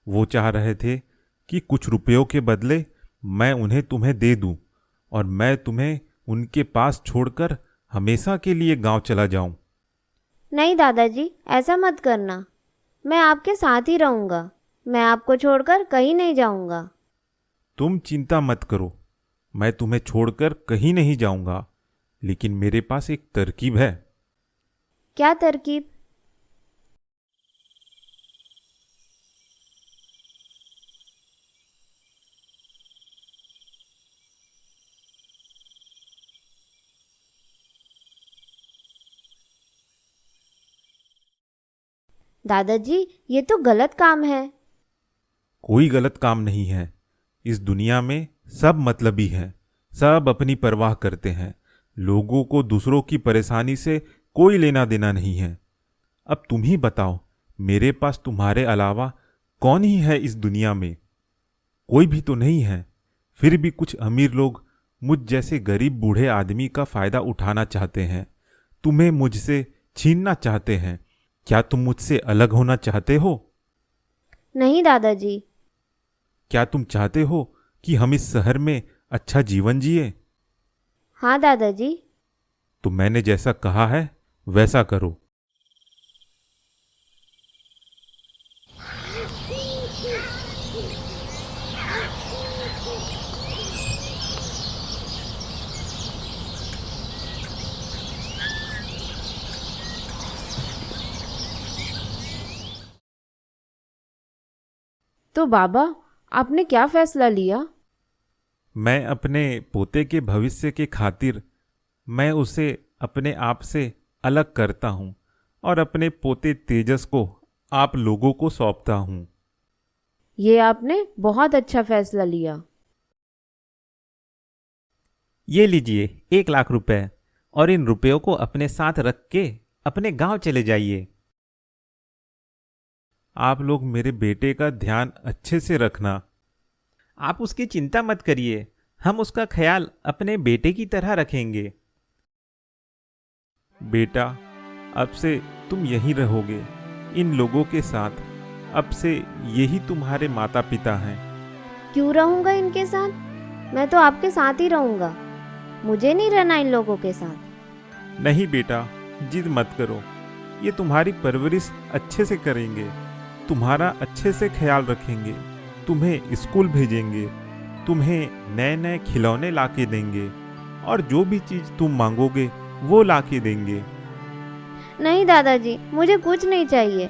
वो चाह रहे थे कि कुछ रुपयों के बदले मैं उन्हें तुम्हें दे दूं और मैं तुम्हें उनके पास छोड़कर हमेशा के लिए गांव चला जाऊं। नहीं दादाजी, ऐसा मत करना। मैं आपके साथ ही रहूँगा। मैं आपको छोड़कर कहीं नहीं जाऊँगा। तुम चिंता मत करो, मैं तुम्हें छोड़कर कहीं नहीं जाऊंगा, लेकिन मेरे पास एक तरकीब है। क्या तरकीब? दादाजी, ये तो गलत काम है। कोई गलत काम नहीं है। इस दुनिया में सब मतलबी हैं, सब अपनी परवाह करते हैं। लोगों को दूसरों की परेशानी से कोई लेना देना नहीं है। अब तुम ही बताओ, मेरे पास तुम्हारे अलावा कौन ही है इस दुनिया में? कोई भी तो नहीं है। फिर भी कुछ अमीर लोग मुझ जैसे गरीब बूढ़े आदमी का फायदा उठाना चाहते हैं। तुम्हें मुझसे छीनना चाहते हैं। क्या तुम मुझसे अलग होना चाहते हो? नहीं दादाजी। क्या तुम चाहते हो कि हम इस शहर में अच्छा जीवन जिए? हाँ दादाजी। तो मैंने जैसा कहा है वैसा करो। तो बाबा, आपने क्या फैसला लिया? मैं अपने पोते के भविष्य के खातिर मैं उसे अपने आप से अलग करता हूँ और अपने पोते तेजस को आप लोगों को सौंपता हूँ। ये आपने बहुत अच्छा फैसला लिया। ये लीजिए 1 लाख रुपए, और इन रुपयों को अपने साथ रख के अपने गांव चले जाइए। आप लोग मेरे बेटे का ध्यान अच्छे से रखना। आप उसकी चिंता मत करिए, हम उसका ख्याल अपने बेटे की तरह रखेंगे। बेटा, अब से तुम यहीं रहोगे इन लोगों के साथ। अब से यही तुम्हारे माता पिता हैं। क्यों रहूँगा इनके साथ? मैं तो आपके साथ ही रहूँगा। मुझे नहीं रहना इन लोगों के साथ। नहीं बेटा, जिद मत करो। ये तुम्हारी परवरिश अच्छे से करेंगे, तुम्हारा अच्छे से ख्याल रखेंगे, तुम्हें स्कूल भेजेंगे, तुम्हें नए नए खिलौने लाके देंगे और जो भी चीज़ तुम मांगोगे वो लाके देंगे। नहीं दादाजी, मुझे कुछ नहीं चाहिए।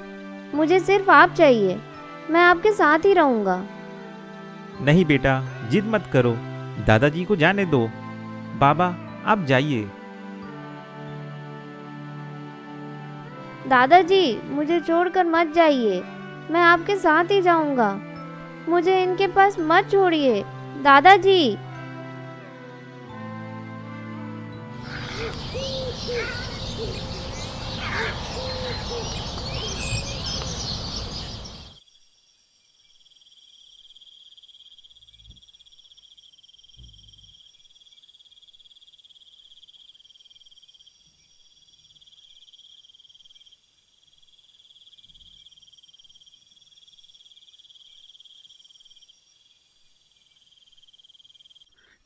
मुझे सिर्फ आप चाहिए। मैं आपके साथ ही रहूँगा। नहीं बेटा, जिद मत करो, दादाजी को जाने दो। बाबा, आप जाइए। दादाजी, मुझे छोड़कर मत जाइए। मैं आपके साथ ही जाऊँगा। मुझे इनके पास मत छोड़िए दादाजी।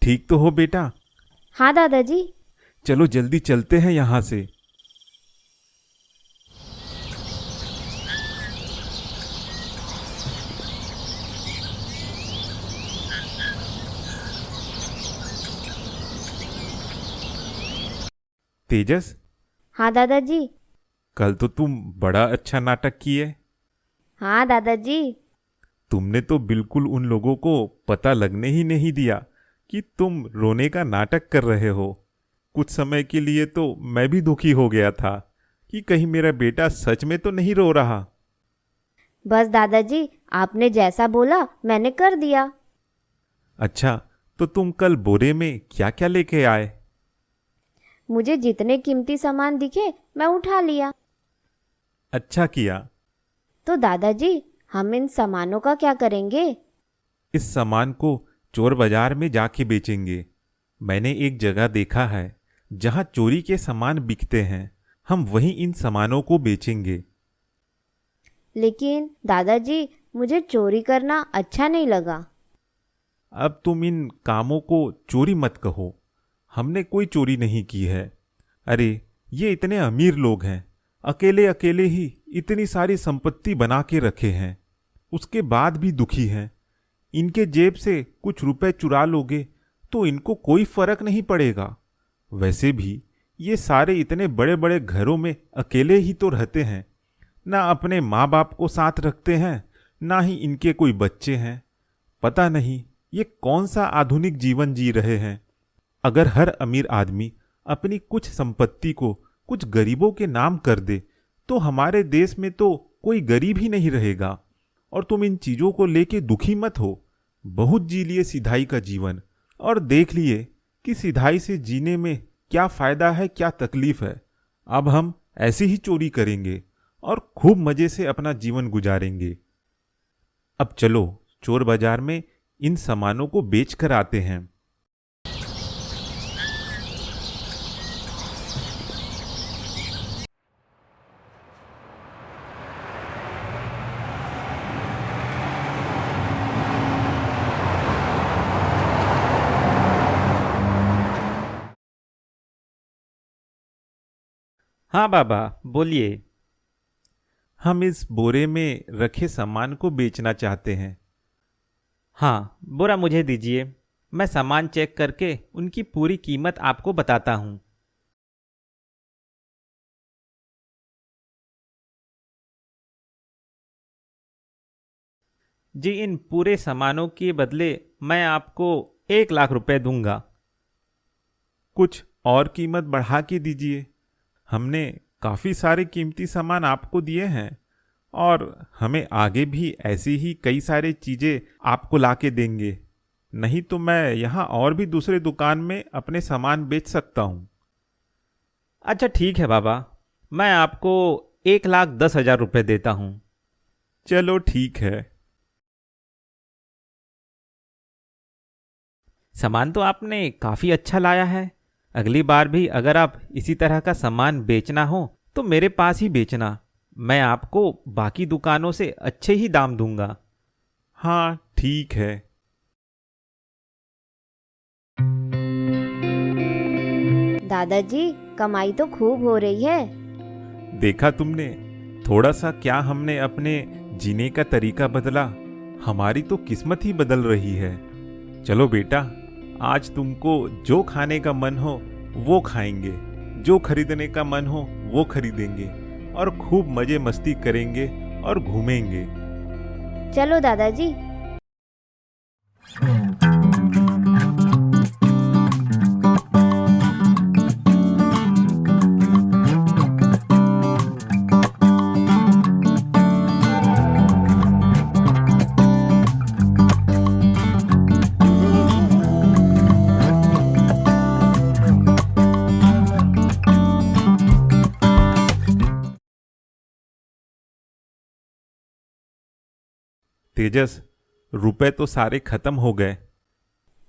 ठीक तो हो बेटा? हाँ दादाजी। चलो जल्दी चलते हैं यहाँ से। तेजस, हाँ दादाजी। कल तो तुम बड़ा अच्छा नाटक किए। हाँ दादाजी। तुमने तो बिल्कुल उन लोगों को पता लगने ही नहीं दिया कि तुम रोने का नाटक कर रहे हो। कुछ समय के लिए तो मैं भी दुखी हो गया था कि कहीं मेरा बेटा सच में तो नहीं रो रहा। बस दादाजी, आपने जैसा बोला मैंने कर दिया। अच्छा, तो तुम कल बोरे में क्या क्या लेके आए? मुझे जितने कीमती सामान दिखे मैं उठा लिया। अच्छा किया। तो दादाजी, हम इन सामानों का क्या करेंगे? इस सामान को चोर बाजार में जाके बेचेंगे। मैंने एक जगह देखा है जहां चोरी के सामान बिकते हैं। हम वहीं इन सामानों को बेचेंगे। लेकिन दादाजी, मुझे चोरी करना अच्छा नहीं लगा। अब तुम इन कामों को चोरी मत कहो। हमने कोई चोरी नहीं की है। अरे, ये इतने अमीर लोग हैं, अकेले अकेले ही इतनी सारी संपत्ति बना के रखे हैं, उसके बाद भी दुखी हैं। इनके जेब से कुछ रुपए चुरा लोगे तो इनको कोई फर्क नहीं पड़ेगा। वैसे भी ये सारे इतने बड़े बड़े घरों में अकेले ही तो रहते हैं, ना अपने माँ बाप को साथ रखते हैं, ना ही इनके कोई बच्चे हैं। पता नहीं ये कौन सा आधुनिक जीवन जी रहे हैं। अगर हर अमीर आदमी अपनी कुछ संपत्ति को कुछ गरीबों के नाम कर दे तो हमारे देश में तो कोई गरीब ही नहीं रहेगा। और तुम इन चीजों को लेके दुखी मत हो। बहुत जी लिए सिधाई का जीवन और देख लिए कि सिधाई से जीने में क्या फायदा है, क्या तकलीफ है। अब हम ऐसी ही चोरी करेंगे और खूब मजे से अपना जीवन गुजारेंगे। अब चलो चोर बाजार में इन सामानों को बेच कर आते हैं। हाँ बाबा, बोलिए। हम इस बोरे में रखे सामान को बेचना चाहते हैं। हाँ, बोरा मुझे दीजिए, मैं सामान चेक करके उनकी पूरी कीमत आपको बताता हूँ। जी, इन पूरे सामानों के बदले मैं आपको 1 लाख रुपए दूंगा। कुछ और कीमत बढ़ा के दीजिए। हमने काफ़ी सारे कीमती सामान आपको दिए हैं और हमें आगे भी ऐसी ही कई सारी चीज़ें आपको ला के देंगे। नहीं तो मैं यहाँ और भी दूसरे दुकान में अपने सामान बेच सकता हूँ। अच्छा ठीक है बाबा, मैं आपको 1,10,000 रुपये देता हूँ। चलो ठीक है। सामान तो आपने काफ़ी अच्छा लाया है। अगली बार भी अगर आप इसी तरह का सामान बेचना हो तो मेरे पास ही बेचना। मैं आपको बाकी दुकानों से अच्छे ही दाम दूंगा। हाँ ठीक है। दादाजी, कमाई तो खूब हो रही है। देखा तुमने, थोड़ा सा क्या हमने अपने जीने का तरीका बदला, हमारी तो किस्मत ही बदल रही है। चलो बेटा, आज तुमको जो खाने का मन हो वो खाएंगे, जो खरीदने का मन हो वो खरीदेंगे और खूब मजे मस्ती करेंगे और घूमेंगे। चलो दादाजी। तेजस, रुपए तो सारे खत्म हो गए।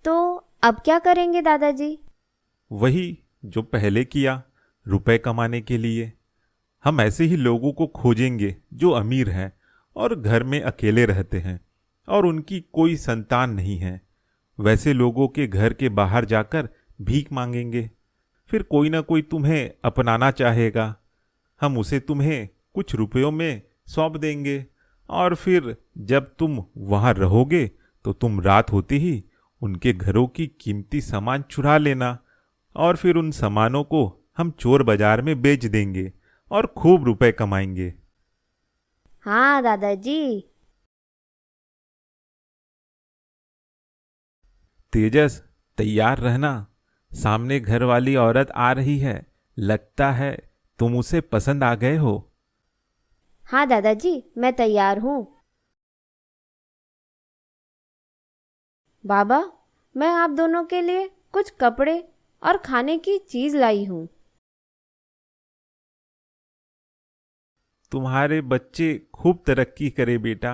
तो अब क्या करेंगे दादाजी? वही जो पहले किया, रुपए कमाने के लिए। हम ऐसे ही लोगों को खोजेंगे जो अमीर हैं और घर में अकेले रहते हैं और उनकी कोई संतान नहीं है। वैसे लोगों के घर के बाहर जाकर भीख मांगेंगे। फिर कोई ना कोई तुम्हें अपनाना चाहेगा। हम उसे तुम्हें कुछ रुपयों में सौंप देंगे और फिर जब तुम वहाँ रहोगे तो तुम रात होते ही उनके घरों की कीमती सामान चुरा लेना और फिर उन सामानों को हम चोर बाजार में बेच देंगे और खूब रुपए कमाएंगे। हाँ दादाजी। तेजस, तैयार रहना। सामने घर वाली औरत आ रही है। लगता है तुम उसे पसंद आ गए हो। हाँ दादाजी, मैं तैयार हूँ। बाबा, मैं आप दोनों के लिए कुछ कपड़े और खाने की चीज लाई हूँ। तुम्हारे बच्चे खूब तरक्की करे बेटा।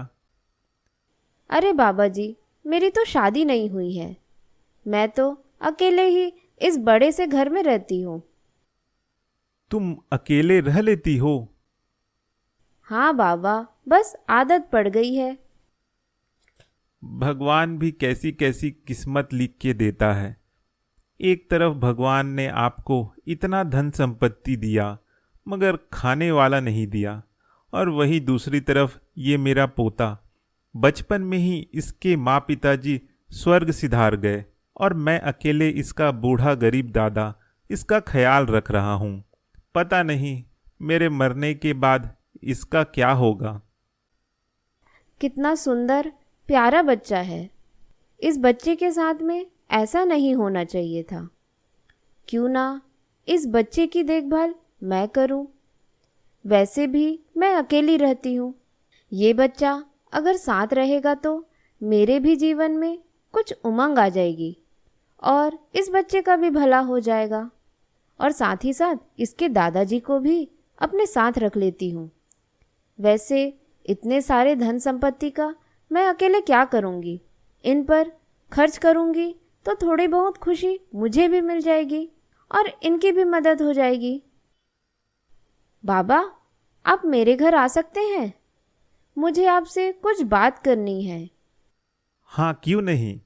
अरे बाबा जी, मेरी तो शादी नहीं हुई है। मैं तो अकेले ही इस बड़े से घर में रहती हूँ। तुम अकेले रह लेती हो? हाँ बाबा, बस आदत पड़ गई है। भगवान भी कैसी कैसी किस्मत लिख के देता है। एक तरफ भगवान ने आपको इतना धन संपत्ति दिया मगर खाने वाला नहीं दिया, और वही दूसरी तरफ ये मेरा पोता, बचपन में ही इसके माँ पिताजी स्वर्ग सिधार गए और मैं अकेले इसका बूढ़ा गरीब दादा इसका ख्याल रख रहा हूँ। पता नहीं मेरे मरने के बाद इसका क्या होगा। कितना सुंदर प्यारा बच्चा है। इस बच्चे के साथ में ऐसा नहीं होना चाहिए था। क्यों ना इस बच्चे की देखभाल मैं करूं। वैसे भी मैं अकेली रहती हूँ। ये बच्चा अगर साथ रहेगा तो मेरे भी जीवन में कुछ उमंग आ जाएगी और इस बच्चे का भी भला हो जाएगा, और साथ ही साथ इसके दादाजी को भी अपने साथ रख लेती हूँ। वैसे इतने सारे धन संपत्ति का मैं अकेले क्या करूँगी। इन पर खर्च करूँगी तो थोड़ी बहुत खुशी मुझे भी मिल जाएगी और इनकी भी मदद हो जाएगी। बाबा, आप मेरे घर आ सकते हैं? मुझे आपसे कुछ बात करनी है। हाँ, क्यों नहीं।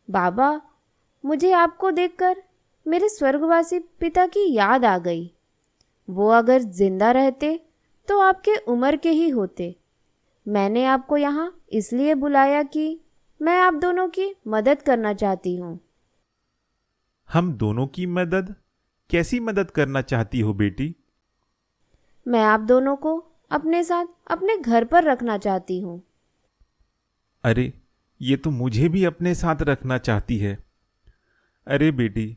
बाबा, मुझे आपको देखकर मेरे स्वर्गवासी पिता की याद आ गई। वो अगर जिंदा रहते तो आपके उम्र के ही होते। मैंने आपको यहाँ इसलिए बुलाया कि मैं आप दोनों की मदद करना चाहती हूँ। हम दोनों की मदद? कैसी मदद करना चाहती हो बेटी? मैं आप दोनों को अपने साथ अपने घर पर रखना चाहती हूँ। अरे, ये तो मुझे भी अपने साथ रखना चाहती है। अरे बेटी,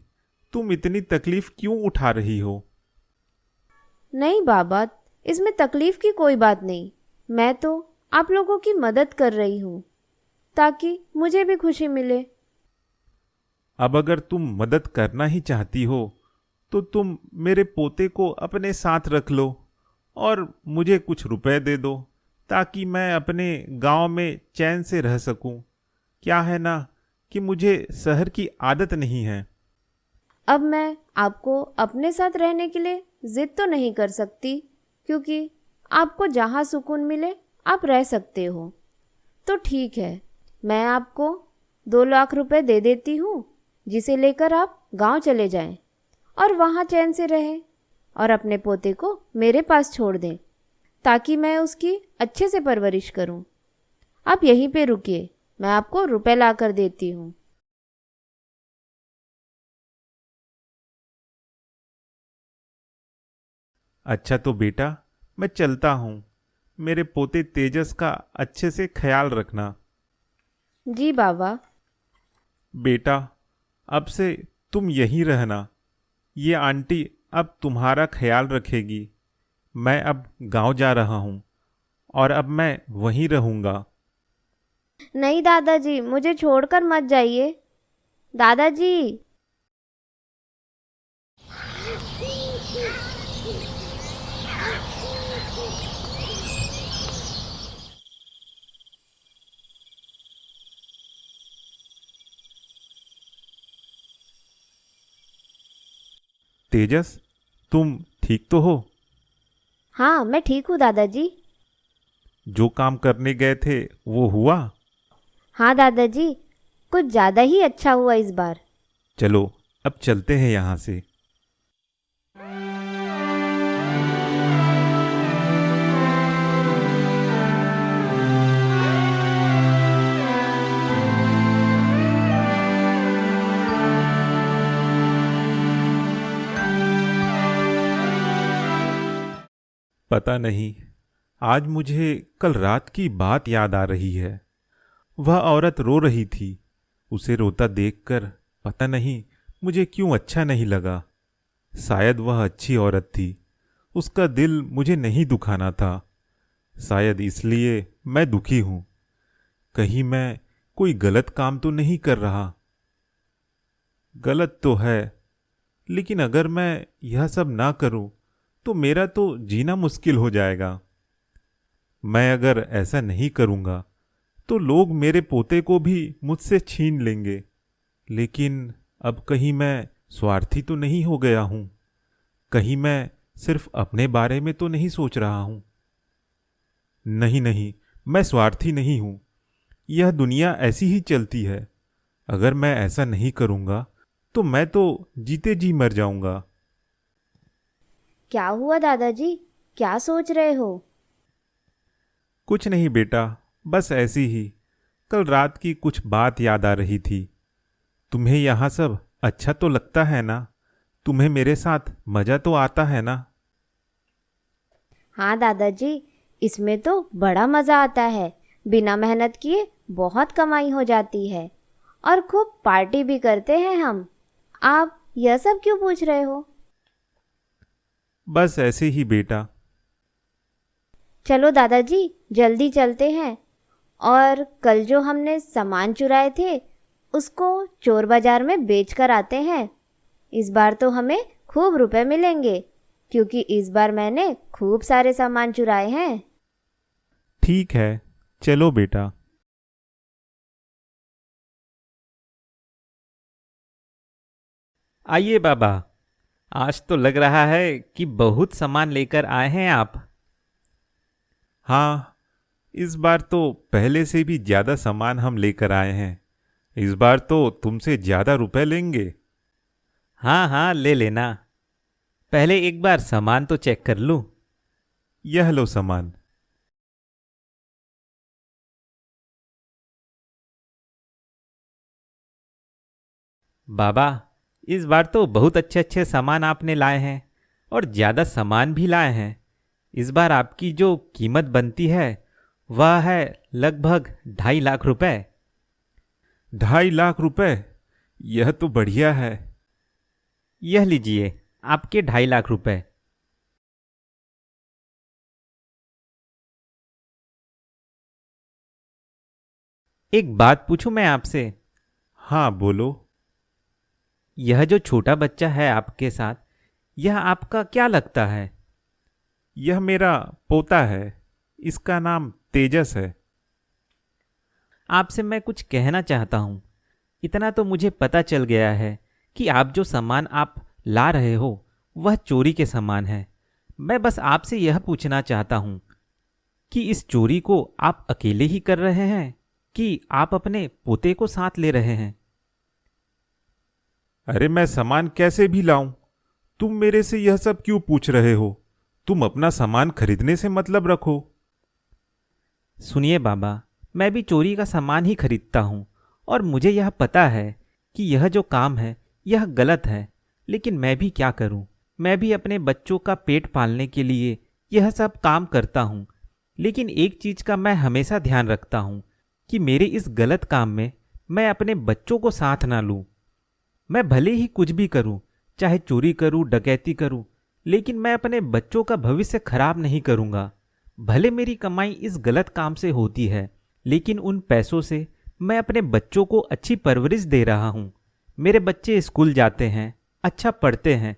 तुम इतनी तकलीफ क्यों उठा रही हो? नहीं बाबा, इसमें तकलीफ की कोई बात नहीं। मैं तो आप लोगों की मदद कर रही हूँ ताकि मुझे भी खुशी मिले। अब अगर तुम मदद करना ही चाहती हो तो तुम मेरे पोते को अपने साथ रख लो और मुझे कुछ रुपए दे दो ताकि मैं अपने गांव में चैन से रह सकूं। क्या है ना कि मुझे शहर की आदत नहीं है। अब मैं आपको अपने साथ रहने के लिए जिद तो नहीं कर सकती, क्योंकि आपको जहाँ सुकून मिले आप रह सकते हो। तो ठीक है, मैं आपको 2 लाख रुपए दे देती हूँ, जिसे लेकर आप गांव चले जाएं और वहाँ चैन से रहें और अपने पोते को मेरे पास छोड़ दें ताकि मैं उसकी अच्छे से परवरिश करूँ। आप यहीं पे रुकिए, मैं आपको रुपए ला कर देती हूँ। अच्छा तो बेटा, मैं चलता हूँ। मेरे पोते तेजस का अच्छे से ख्याल रखना। जी बाबा। बेटा, अब से तुम यहीं रहना। ये आंटी अब तुम्हारा ख्याल रखेगी। मैं अब गांव जा रहा हूँ और अब मैं वहीं रहूँगा। नहीं दादाजी, मुझे छोड़कर मत जाइए। दादाजी। तेजस, तुम ठीक तो हो? हाँ, मैं ठीक हूँ दादाजी। जो काम करने गए थे वो हुआ? हाँ दादाजी, कुछ ज़्यादा ही अच्छा हुआ इस बार। चलो अब चलते हैं यहाँ से। पता नहीं, आज मुझे कल रात की बात याद आ रही है। वह औरत रो रही थी। उसे रोता देखकर पता नहीं मुझे क्यों अच्छा नहीं लगा। शायद वह अच्छी औरत थी। उसका दिल मुझे नहीं दुखाना था। शायद इसलिए मैं दुखी हूं। कहीं मैं कोई गलत काम तो नहीं कर रहा? गलत तो है, लेकिन अगर मैं यह सब ना करूं तो मेरा तो जीना मुश्किल हो जाएगा। मैं अगर ऐसा नहीं करूंगा तो लोग मेरे पोते को भी मुझसे छीन लेंगे। लेकिन अब कहीं मैं स्वार्थी तो नहीं हो गया हूं? कहीं मैं सिर्फ अपने बारे में तो नहीं सोच रहा हूं? नहीं नहीं, मैं स्वार्थी नहीं हूं। यह दुनिया ऐसी ही चलती है। अगर मैं ऐसा नहीं करूंगा तो मैं तो जीते जी मर जाऊंगा। क्या हुआ दादाजी, क्या सोच रहे हो? कुछ नहीं बेटा, बस ऐसी ही। कल रात की कुछ बात याद आ रही थी। तुम्हें यहाँ सब अच्छा तो लगता है ना? तुम्हें मेरे साथ मजा तो आता है ना? हाँ दादाजी, इसमें तो बड़ा मज़ा आता है। बिना मेहनत किए बहुत कमाई हो जाती है और खूब पार्टी भी करते हैं हम। आप यह सब क्यों पूछ रहे हो? बस ऐसे ही बेटा। चलो दादाजी, जल्दी चलते हैं और कल जो हमने सामान चुराए थे उसको चोर बाजार में बेच कर आते हैं। इस बार तो हमें खूब रुपए मिलेंगे, क्योंकि इस बार मैंने खूब सारे सामान चुराए हैं। ठीक है, चलो बेटा। आइए बाबा, आज तो लग रहा है कि बहुत सामान लेकर आए हैं आप। हाँ, इस बार तो पहले से भी ज्यादा सामान हम लेकर आए हैं। इस बार तो तुमसे ज्यादा रुपए लेंगे। हाँ हाँ, ले लेना। पहले एक बार सामान तो चेक कर लूं। यह लो सामान। बाबा, इस बार तो बहुत अच्छे अच्छे सामान आपने लाए हैं और ज़्यादा सामान भी लाए हैं। इस बार आपकी जो कीमत बनती है वह है लगभग 2.5 लाख रुपए। 2.5 लाख रुपए? यह तो बढ़िया है। यह लीजिए आपके 2.5 लाख रुपए। एक बात पूछूं मैं आपसे? हाँ बोलो। यह जो छोटा बच्चा है आपके साथ, यह आपका क्या लगता है? यह मेरा पोता है। इसका नाम तेजस है। आपसे मैं कुछ कहना चाहता हूँ। इतना तो मुझे पता चल गया है कि आप जो सामान आप ला रहे हो वह चोरी के सामान है। मैं बस आपसे यह पूछना चाहता हूँ कि इस चोरी को आप अकेले ही कर रहे हैं कि आप अपने पोते को साथ ले रहे हैं? अरे मैं सामान कैसे भी लाऊं? तुम मेरे से यह सब क्यों पूछ रहे हो? तुम अपना सामान खरीदने से मतलब रखो। सुनिए बाबा, मैं भी चोरी का सामान ही खरीदता हूँ और मुझे यह पता है कि यह जो काम है यह गलत है, लेकिन मैं भी क्या करूँ? मैं भी अपने बच्चों का पेट पालने के लिए यह सब काम करता हूँ। लेकिन एक चीज़ का मैं हमेशा ध्यान रखता हूँ कि मेरे इस गलत काम में मैं अपने बच्चों को साथ ना लूँ। मैं भले ही कुछ भी करूँ, चाहे चोरी करूँ, डकैती करूँ, लेकिन मैं अपने बच्चों का भविष्य खराब नहीं करूँगा। भले मेरी कमाई इस गलत काम से होती है, लेकिन उन पैसों से मैं अपने बच्चों को अच्छी परवरिश दे रहा हूँ। मेरे बच्चे स्कूल जाते हैं, अच्छा पढ़ते हैं,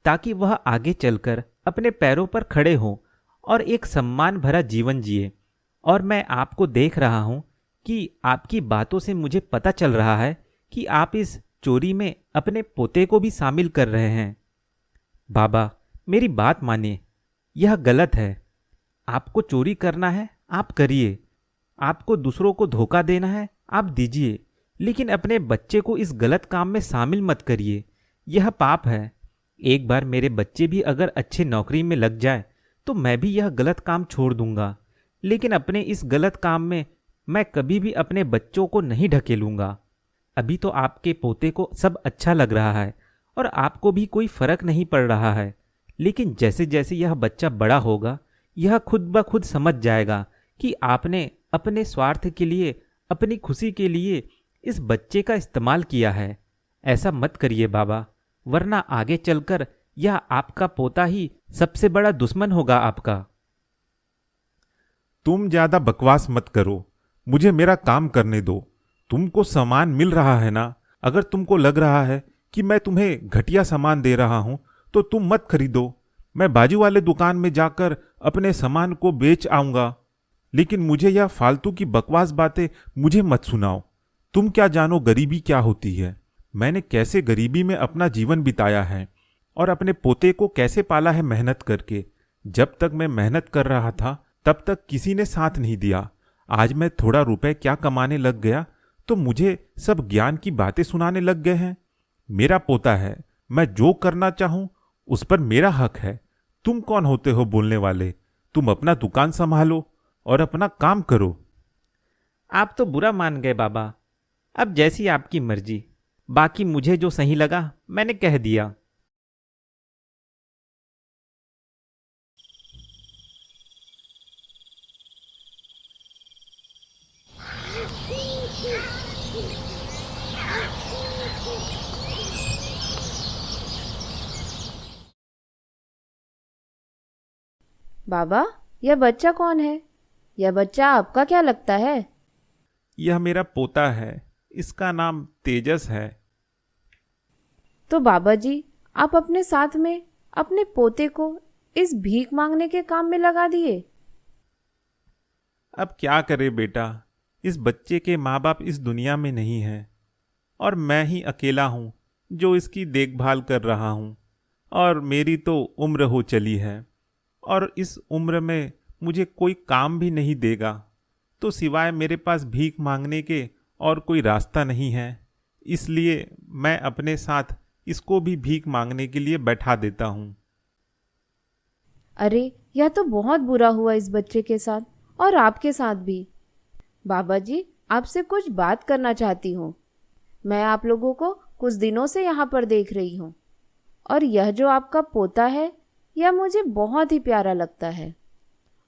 ताकि वह आगे चलकर अपने पैरों पर खड़े हों और एक सम्मान भरा जीवन जिए। और मैं आपको देख रहा हूँ कि आपकी बातों से मुझे पता चल रहा है कि आप इस चोरी में अपने पोते को भी शामिल कर रहे हैं। बाबा, मेरी बात मानिए, यह गलत है। आपको चोरी करना है, आप करिए। आपको दूसरों को धोखा देना है, आप दीजिए, लेकिन अपने बच्चे को इस गलत काम में शामिल मत करिए। यह पाप है। एक बार मेरे बच्चे भी अगर अच्छी नौकरी में लग जाए तो मैं भी यह गलत काम छोड़ दूंगा, लेकिन अपने इस गलत काम में मैं कभी भी अपने बच्चों को नहीं ढकेलूंगा। अभी तो आपके पोते को सब अच्छा लग रहा है और आपको भी कोई फर्क नहीं पड़ रहा है, लेकिन जैसे जैसे यह बच्चा बड़ा होगा यह खुद ब खुद समझ जाएगा कि आपने अपने स्वार्थ के लिए, अपनी खुशी के लिए इस बच्चे का इस्तेमाल किया है। ऐसा मत करिए बाबा, वरना आगे चलकर यह आपका पोता ही सबसे बड़ा दुश्मन होगा आपका। तुम ज्यादा बकवास मत करो, मुझे मेरा काम करने दो। तुमको सामान मिल रहा है ना? अगर तुमको लग रहा है कि मैं तुम्हें घटिया सामान दे रहा हूं तो तुम मत खरीदो। मैं बाजू वाले दुकान में जाकर अपने सामान को बेच आऊंगा, लेकिन मुझे यह फालतू की बकवास बातें मुझे मत सुनाओ। तुम क्या जानो गरीबी क्या होती है? मैंने कैसे गरीबी में अपना जीवन बिताया है और अपने पोते को कैसे पाला है मेहनत करके। जब तक मैं मेहनत कर रहा था तब तक किसी ने साथ नहीं दिया। आज मैं थोड़ा रुपए क्या कमाने लग गया तो मुझे सब ज्ञान की बातें सुनाने लग गए हैं। मेरा पोता है, मैं जो करना चाहूं उस पर मेरा हक है। तुम कौन होते हो बोलने वाले? तुम अपना दुकान संभालो और अपना काम करो। आप तो बुरा मान गए बाबा। अब जैसी आपकी मर्जी। बाकी मुझे जो सही लगा मैंने कह दिया। बाबा, यह बच्चा कौन है? यह बच्चा आपका क्या लगता है? यह मेरा पोता है, इसका नाम तेजस है। तो बाबा जी, आप अपने साथ में अपने पोते को इस भीख मांगने के काम में लगा दिए। अब क्या करे बेटा, इस बच्चे के माँ बाप इस दुनिया में नहीं हैं और मैं ही अकेला हूँ जो इसकी देखभाल कर रहा हूँ। और मेरी तो उम्र हो चली है और इस उम्र में मुझे कोई काम भी नहीं देगा, तो सिवाय मेरे पास भीख मांगने के और कोई रास्ता नहीं है। इसलिए मैं अपने साथ इसको भी भीख मांगने के लिए बैठा देता हूँ। अरे, यह तो बहुत बुरा हुआ इस बच्चे के साथ और आपके साथ भी। बाबा जी, आपसे कुछ बात करना चाहती हूँ। मैं आप लोगों को कुछ दिनों से यहाँ पर देख रही हूँ और यह जो आपका पोता है यह मुझे बहुत ही प्यारा लगता है।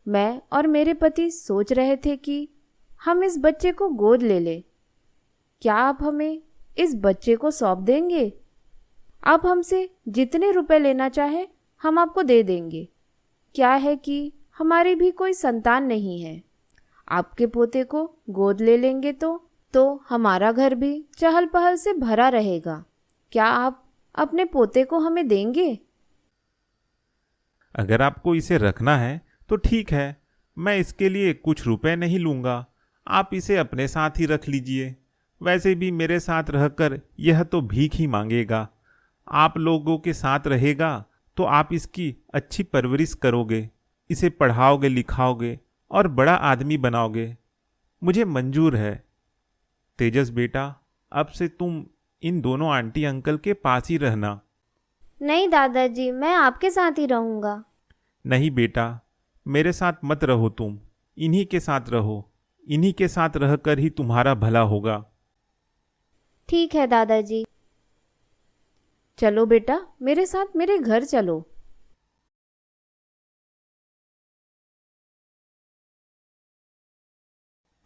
मैं और मेरे पति सोच रहे थे कि हम इस बच्चे को गोद ले लें। क्या आप हमें इस बच्चे को सौंप देंगे? आप हमसे जितने रुपए लेना चाहे हम आपको दे देंगे। क्या है कि हमारी भी कोई संतान नहीं है। आपके पोते को गोद ले लेंगे तो हमारा घर भी चहल पहल से भरा रहेगा। क्या आप अपने पोते को हमें देंगे? अगर आपको इसे रखना है तो ठीक है, मैं इसके लिए कुछ रुपए नहीं लूँगा। आप इसे अपने साथ ही रख लीजिए। वैसे भी मेरे साथ रहकर यह तो भीख ही मांगेगा। आप लोगों के साथ रहेगा तो आप इसकी अच्छी परवरिश करोगे, इसे पढ़ाओगे लिखाओगे और बड़ा आदमी बनाओगे। मुझे मंजूर है। तेजस बेटा, अब से तुम इन दोनों आंटी अंकल के पास ही रहना। नहीं दादाजी, मैं आपके साथ ही रहूँगा। नहीं बेटा, मेरे साथ मत रहो, तुम इन्हीं के साथ रहो। इन्हीं के साथ रहकर ही तुम्हारा भला होगा। ठीक है दादाजी। चलो बेटा, मेरे साथ मेरे घर चलो।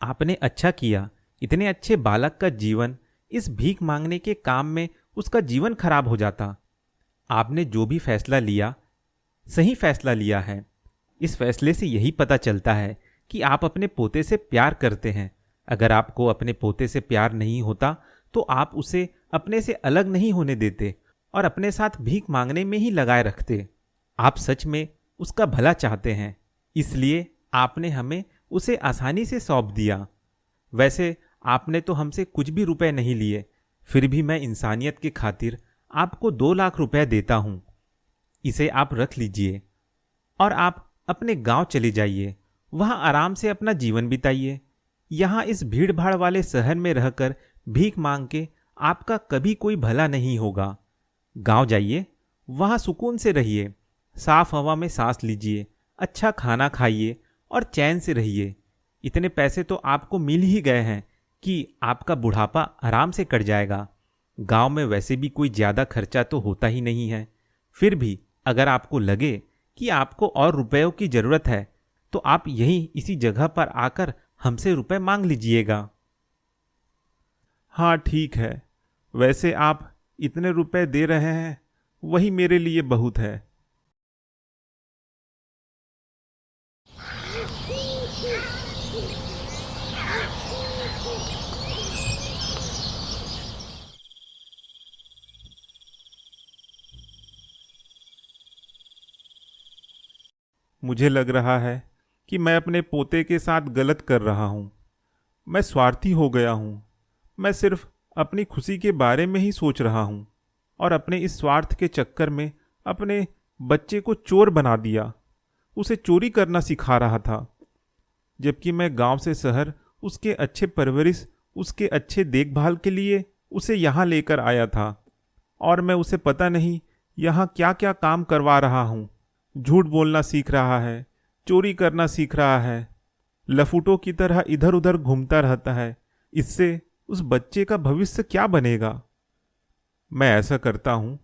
आपने अच्छा किया। इतने अच्छे बालक का जीवन इस भीख मांगने के काम में उसका जीवन खराब हो जाता। आपने जो भी फैसला लिया सही फैसला लिया है। इस फैसले से यही पता चलता है कि आप अपने पोते से प्यार करते हैं। अगर आपको अपने पोते से प्यार नहीं होता तो आप उसे अपने से अलग नहीं होने देते और अपने साथ भीख मांगने में ही लगाए रखते। आप सच में उसका भला चाहते हैं, इसलिए आपने हमें उसे आसानी से सौंप दिया। वैसे आपने तो हमसे कुछ भी रुपए नहीं लिए, फिर भी मैं इंसानियत की खातिर आपको 2 लाख रुपए देता हूँ। इसे आप रख लीजिए और आप अपने गांव चले जाइए। वहाँ आराम से अपना जीवन बिताइए। यहाँ इस भीड़ भाड़ वाले शहर में रहकर भीख मांग के आपका कभी कोई भला नहीं होगा। गांव जाइए, वहाँ सुकून से रहिए, साफ हवा में सांस लीजिए, अच्छा खाना खाइए और चैन से रहिए। इतने पैसे तो आपको मिल ही गए हैं कि आपका बुढ़ापा आराम से कट जाएगा। गांव में वैसे भी कोई ज़्यादा खर्चा तो होता ही नहीं है। फिर भी अगर आपको लगे कि आपको और रुपयों की ज़रूरत है तो आप यहीं इसी जगह पर आकर हमसे रुपए मांग लीजिएगा। हाँ ठीक है, वैसे आप इतने रुपए दे रहे हैं वही मेरे लिए बहुत है। मुझे लग रहा है कि मैं अपने पोते के साथ गलत कर रहा हूँ। मैं स्वार्थी हो गया हूँ। मैं सिर्फ अपनी खुशी के बारे में ही सोच रहा हूँ और अपने इस स्वार्थ के चक्कर में अपने बच्चे को चोर बना दिया। उसे चोरी करना सिखा रहा था, जबकि मैं गांव से शहर उसके अच्छे परवरिश, उसके अच्छे देखभाल के लिए उसे यहाँ लेकर आया था और मैं उसे पता नहीं यहाँ क्या क्या काम करवा रहा हूँ। झूठ बोलना सीख रहा है, चोरी करना सीख रहा है, लफूटों की तरह इधर उधर घूमता रहता है। इससे उस बच्चे का भविष्य क्या बनेगा? मैं ऐसा करता हूँ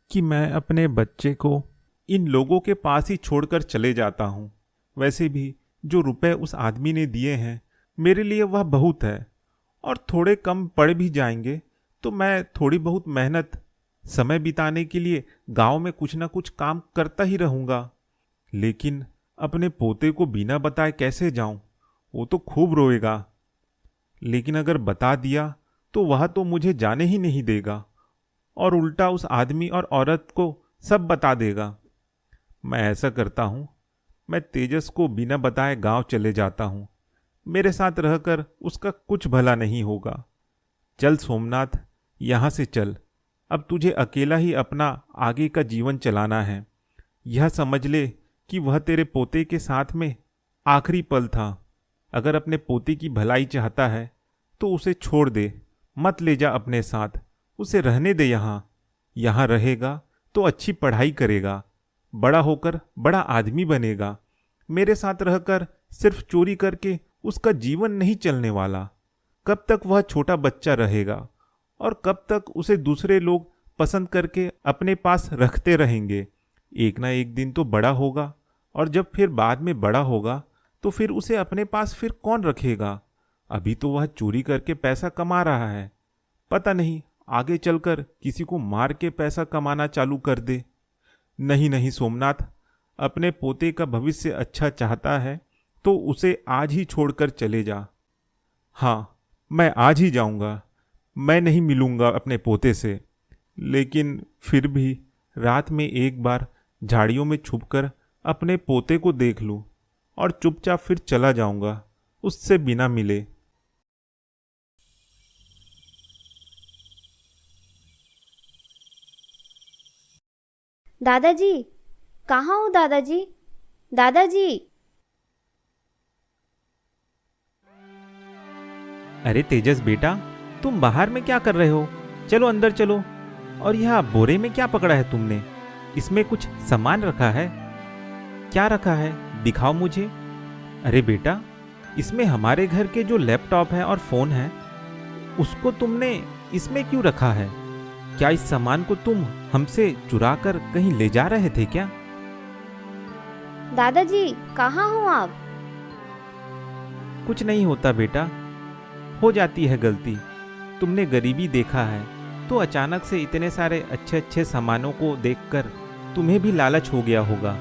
कि मैं अपने बच्चे को इन लोगों के पास ही छोड़कर चले जाता हूँ। वैसे भी जो रुपए उस आदमी ने दिए हैं मेरे लिए वह बहुत है, और थोड़े कम पड़ भी जाएंगे तो मैं थोड़ी बहुत मेहनत समय बिताने के लिए गांव में कुछ ना कुछ काम करता ही रहूँगा। लेकिन अपने पोते को बिना बताए कैसे जाऊं? वो तो खूब रोएगा। लेकिन अगर बता दिया तो वह तो मुझे जाने ही नहीं देगा और उल्टा उस आदमी और औरत को सब बता देगा। मैं ऐसा करता हूँ, मैं तेजस को बिना बताए गांव चले जाता हूँ। मेरे साथ रहकर उसका कुछ भला नहीं होगा। चल सोमनाथ, यहाँ से चल। अब तुझे अकेला ही अपना आगे का जीवन चलाना है। यह समझ ले कि वह तेरे पोते के साथ में आखिरी पल था। अगर अपने पोते की भलाई चाहता है तो उसे छोड़ दे, मत ले जा अपने साथ। उसे रहने दे यहाँ। यहाँ रहेगा तो अच्छी पढ़ाई करेगा, बड़ा होकर बड़ा आदमी बनेगा। मेरे साथ रहकर सिर्फ चोरी करके उसका जीवन नहीं चलने वाला। कब तक वह छोटा बच्चा रहेगा और कब तक उसे दूसरे लोग पसंद करके अपने पास रखते रहेंगे? एक ना एक दिन तो बड़ा होगा, और जब फिर बाद में बड़ा होगा तो फिर उसे अपने पास फिर कौन रखेगा। अभी तो वह चोरी करके पैसा कमा रहा है, पता नहीं आगे चलकर किसी को मार के पैसा कमाना चालू कर दे। नहीं नहीं सोमनाथ, अपने पोते का भविष्य अच्छा चाहता है तो उसे आज ही छोड़कर चले जा। हाँ, मैं आज ही जाऊंगा, मैं नहीं मिलूंगा अपने पोते से, लेकिन फिर भी रात में एक बार झाड़ियों में छुपकर अपने पोते को देख लूं और चुपचाप फिर चला जाऊंगा उससे बिना मिले। दादाजी, कहाँ हो दादाजी? दादाजी। अरे तेजस बेटा, तुम बाहर में क्या कर रहे हो? चलो अंदर चलो। और यह बोरे में क्या पकड़ा है तुमने? इसमें कुछ सामान रखा है? क्या रखा है, दिखाओ मुझे। अरे बेटा, इसमें हमारे घर के जो लैपटॉप है और फोन है, उसको तुमने इसमें क्यों रखा है? क्या इस सामान को तुम हमसे चुरा कर कहीं ले जा रहे थे क्या? दादाजी, कहाँ हो आप? कुछ नहीं होता बेटा, हो जाती है गलती। तुमने गरीबी देखा है तो अचानक से इतने सारे अच्छे अच्छे सामानों को देखकर तुम्हें भी लालच हो गया होगा,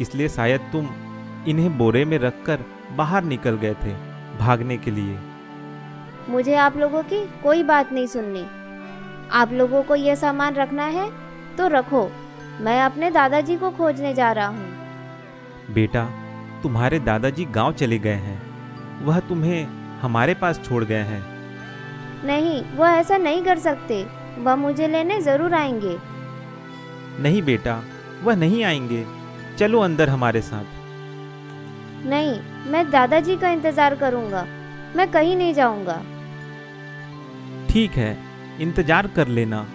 इसलिए शायद तुम इन्हें बोरे में रखकर बाहर निकल गए थे भागने के लिए। मुझे आप लोगों की कोई बात नहीं सुननी। आप लोगों को यह सामान रखना है तो रखो, मैं अपने दादाजी को खोजने जा रहा हूँ। बेटा, तुम्हारे दादाजी गांव चले गए हैं, वह तुम्हें हमारे पास छोड़ गए हैं। नहीं, वह ऐसा नहीं कर सकते, वह मुझे लेने जरूर आएंगे। नहीं बेटा, वह नहीं आएंगे, चलो अंदर हमारे साथ। नहीं, मैं दादाजी का इंतजार करूंगा, मैं कहीं नहीं जाऊंगा। ठीक है, इंतजार कर लेना,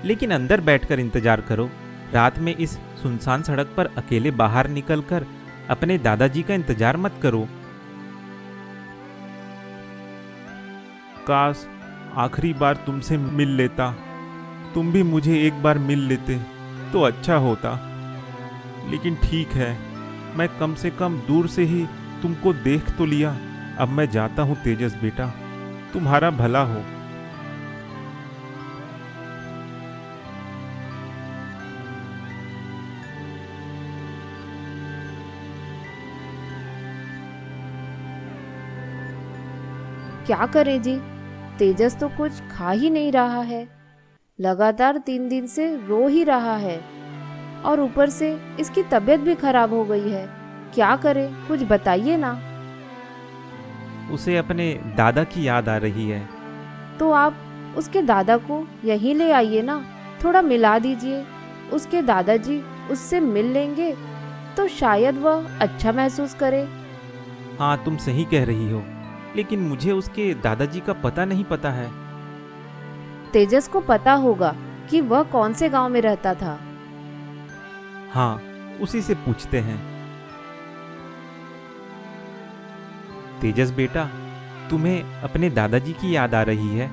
लेकिन अंदर बैठकर इंतजार करो। रात में इस सुनसान सड़क पर अकेले बाहर निकलकर अपने दादाजी का इंतजार मत करो। काश आखिरी बार तुमसे मिल लेता, तुम भी मुझे एक बार मिल लेते तो अच्छा होता। लेकिन ठीक है, मैं कम से कम दूर से ही तुमको देख तो लिया। अब मैं जाता हूँ तेजस बेटा, तुम्हारा भला हो। क्या करे जी, तेजस तो कुछ खा ही नहीं रहा है, लगातार 3 दिन से रो ही रहा है, और ऊपर से इसकी तबीयत भी खराब हो गई है। क्या करे, कुछ बताइए ना। उसे अपने दादा की याद आ रही है। तो आप उसके दादा को यहीं ले आइए ना, थोड़ा मिला दीजिए। उसके दादाजी उससे मिल लेंगे तो शायद वह अच्छा महसूस करे। हाँ, तुम सही कह रही हो, लेकिन मुझे उसके दादाजी का पता नहीं पता है। तेजस को पता होगा कि वह कौन से गांव में रहता था। हाँ, उसी से पूछते हैं। तेजस बेटा, तुम्हें अपने दादाजी की याद आ रही है?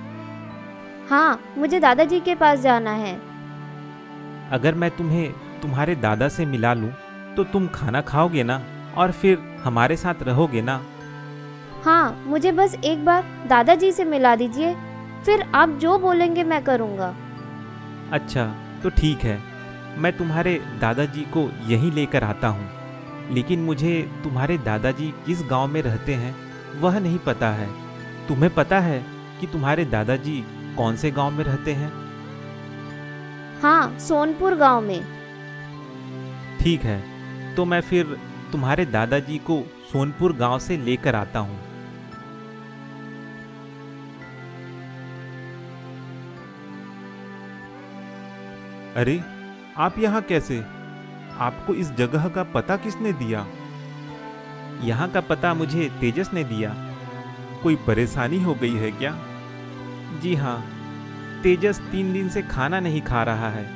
हाँ, मुझे दादाजी के पास जाना है। अगर मैं तुम्हें तुम्हारे दादा से मिला लूं तो तुम खाना खाओगे ना, और फिर हमारे साथ रहोगे ना? हाँ, मुझे बस एक बार दादाजी से मिला दीजिए, फिर आप जो बोलेंगे मैं करूँगा। अच्छा, तो ठीक है, मैं तुम्हारे दादाजी को यहीं लेकर आता हूँ। लेकिन मुझे तुम्हारे दादाजी किस गांव में रहते हैं वह नहीं पता है। तुम्हें पता है कि तुम्हारे दादाजी कौन से गांव में रहते हैं? हाँ, सोनपुर गांव में। ठीक है, तो मैं फिर तुम्हारे दादाजी को सोनपुर गांव से लेकर आता हूँ। अरे, आप यहाँ कैसे? आपको इस जगह का पता किसने दिया? यहाँ का पता मुझे तेजस ने दिया। कोई परेशानी हो गई है क्या? जी हाँ, तेजस 3 दिन से खाना नहीं खा रहा है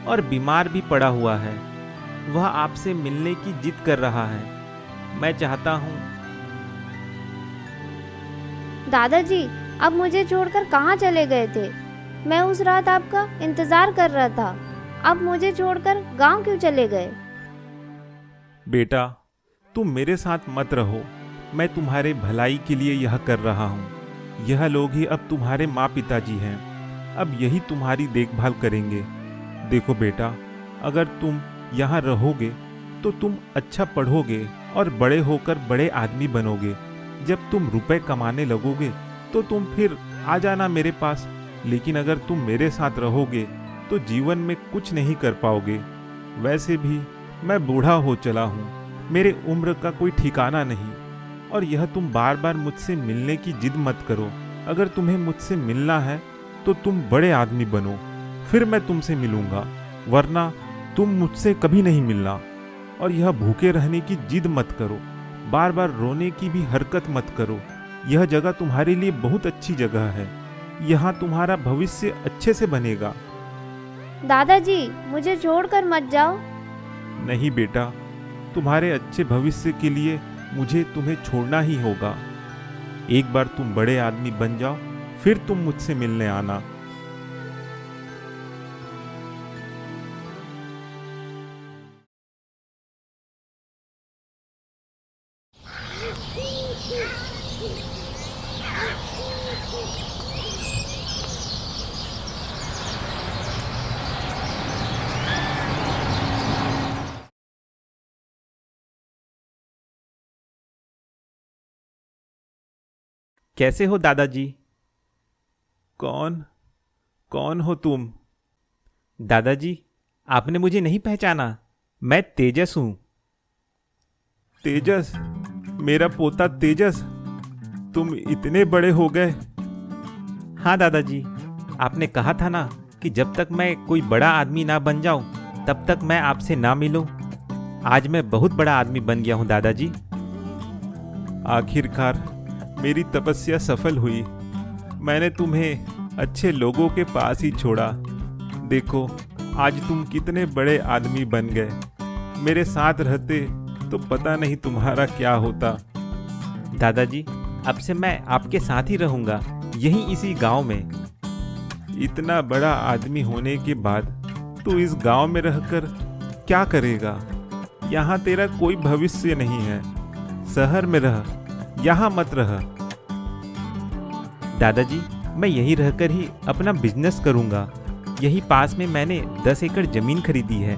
और बीमार भी पड़ा हुआ है। वह आपसे मिलने की जिद कर रहा है। मैं चाहता हूँ। दादाजी, अब मुझे छोड़कर कहाँ चले गए थे? मैं उस रात आपका इंतजार कर रहा था। अब मुझे छोड़कर गांव क्यों चले गए? बेटा, तुम मेरे साथ मत रहो। मैं तुम्हारे भलाई के लिए यह कर रहा हूँ। यह लोग ही अब तुम्हारे माँ पिताजी हैं। अब यही तुम्हारी देखभाल करेंगे। देखो बेटा, अगर तुम यहाँ रहोगे तो तुम अच्छा पढ़ोगे और बड़े होकर बड़े आदमी बनोगे। जब तुम रुपए कमाने लगोगे तो तुम फिर आ जाना मेरे पास। लेकिन अगर तुम मेरे साथ रहोगे तो जीवन में कुछ नहीं कर पाओगे। वैसे भी मैं बूढ़ा हो चला हूँ, मेरे उम्र का कोई ठिकाना नहीं। और यह तुम बार बार मुझसे मिलने की जिद मत करो। अगर तुम्हें मुझसे मिलना है तो तुम बड़े आदमी बनो, फिर मैं तुमसे मिलूंगा, वरना तुम मुझसे कभी नहीं मिलना। और यह भूखे रहने की जिद मत करो, बार बार रोने की भी हरकत मत करो। यह जगह तुम्हारे लिए बहुत अच्छी जगह है। यहाँ तुम्हारा भविष्य अच्छे से बनेगा। दादाजी, मुझे छोड़कर मत जाओ। नहीं बेटा, तुम्हारे अच्छे भविष्य के लिए मुझे तुम्हें छोड़ना ही होगा। एक बार तुम बड़े आदमी बन जाओ, फिर तुम मुझसे मिलने आना। कैसे हो दादाजी? कौन कौन हो तुम? दादाजी, आपने मुझे नहीं पहचाना? मैं तेजस हूँ। तेजस? मेरा पोता तेजस? तुम इतने बड़े हो गए? हाँ दादाजी, आपने कहा था ना कि जब तक मैं कोई बड़ा आदमी ना बन जाऊं तब तक मैं आपसे ना मिलूं। आज मैं बहुत बड़ा आदमी बन गया हूँ दादाजी। आखिरकार मेरी तपस्या सफल हुई। मैंने तुम्हें अच्छे लोगों के पास ही छोड़ा। देखो, आज तुम कितने बड़े आदमी बन गए। मेरे साथ रहते तो पता नहीं तुम्हारा क्या होता। दादाजी, अब से मैं आपके साथ ही रहूंगा, यहीं इसी गांव में। इतना बड़ा आदमी होने के बाद तू इस गांव में रहकर क्या करेगा? यहाँ तेरा कोई भविष्य नहीं है। शहर में रह, यहाँ मत रह। दादाजी, मैं यहीं रहकर ही अपना बिजनेस करूंगा। यही पास में मैंने 10 एकड़ जमीन खरीदी है,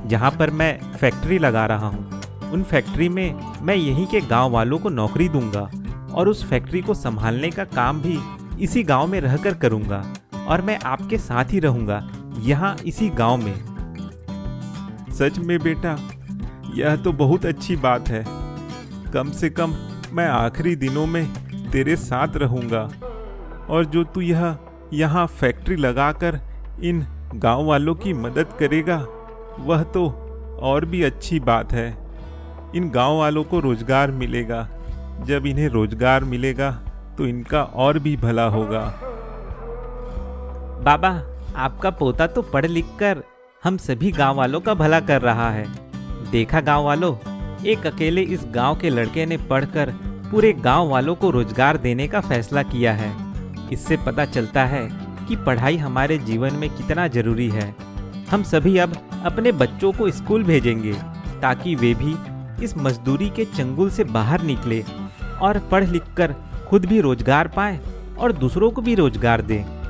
जहाँ पर मैं फैक्ट्री लगा रहा हूँ। उन फैक्ट्री में मैं यहीं के गांव वालों को नौकरी दूंगा और उस फैक्ट्री को संभालने का काम भी इसी गांव में रहकर करूंगा। और मैं आपके साथ ही रहूंगा, यहाँ इसी गांव में। सच में बेटा, यह तो बहुत अच्छी बात है। कम से कम मैं आखिरी दिनों में तेरे साथ रहूंगा। और जो तू यहाँ फैक्ट्री लगाकर इन गांव वालों की मदद करेगा, वह तो और भी अच्छी बात है। इन गांव वालों को रोजगार मिलेगा। जब इन्हें रोजगार मिलेगा तो इनका और भी भला होगा। बाबा, आपका पोता तो पढ़ लिख कर हम सभी गांव वालों का भला कर रहा है। देखा गांव वालों, एक अकेले इस गांव के लड़के ने पढ़कर पूरे गांव वालों को रोजगार देने का फैसला किया है। इससे पता चलता है कि पढ़ाई हमारे जीवन में कितना जरूरी है। हम सभी अब अपने बच्चों को स्कूल भेजेंगे ताकि वे भी इस मजदूरी के चंगुल से बाहर निकले और पढ़ लिख कर खुद भी रोजगार पाएं और दूसरों को भी रोजगार दें।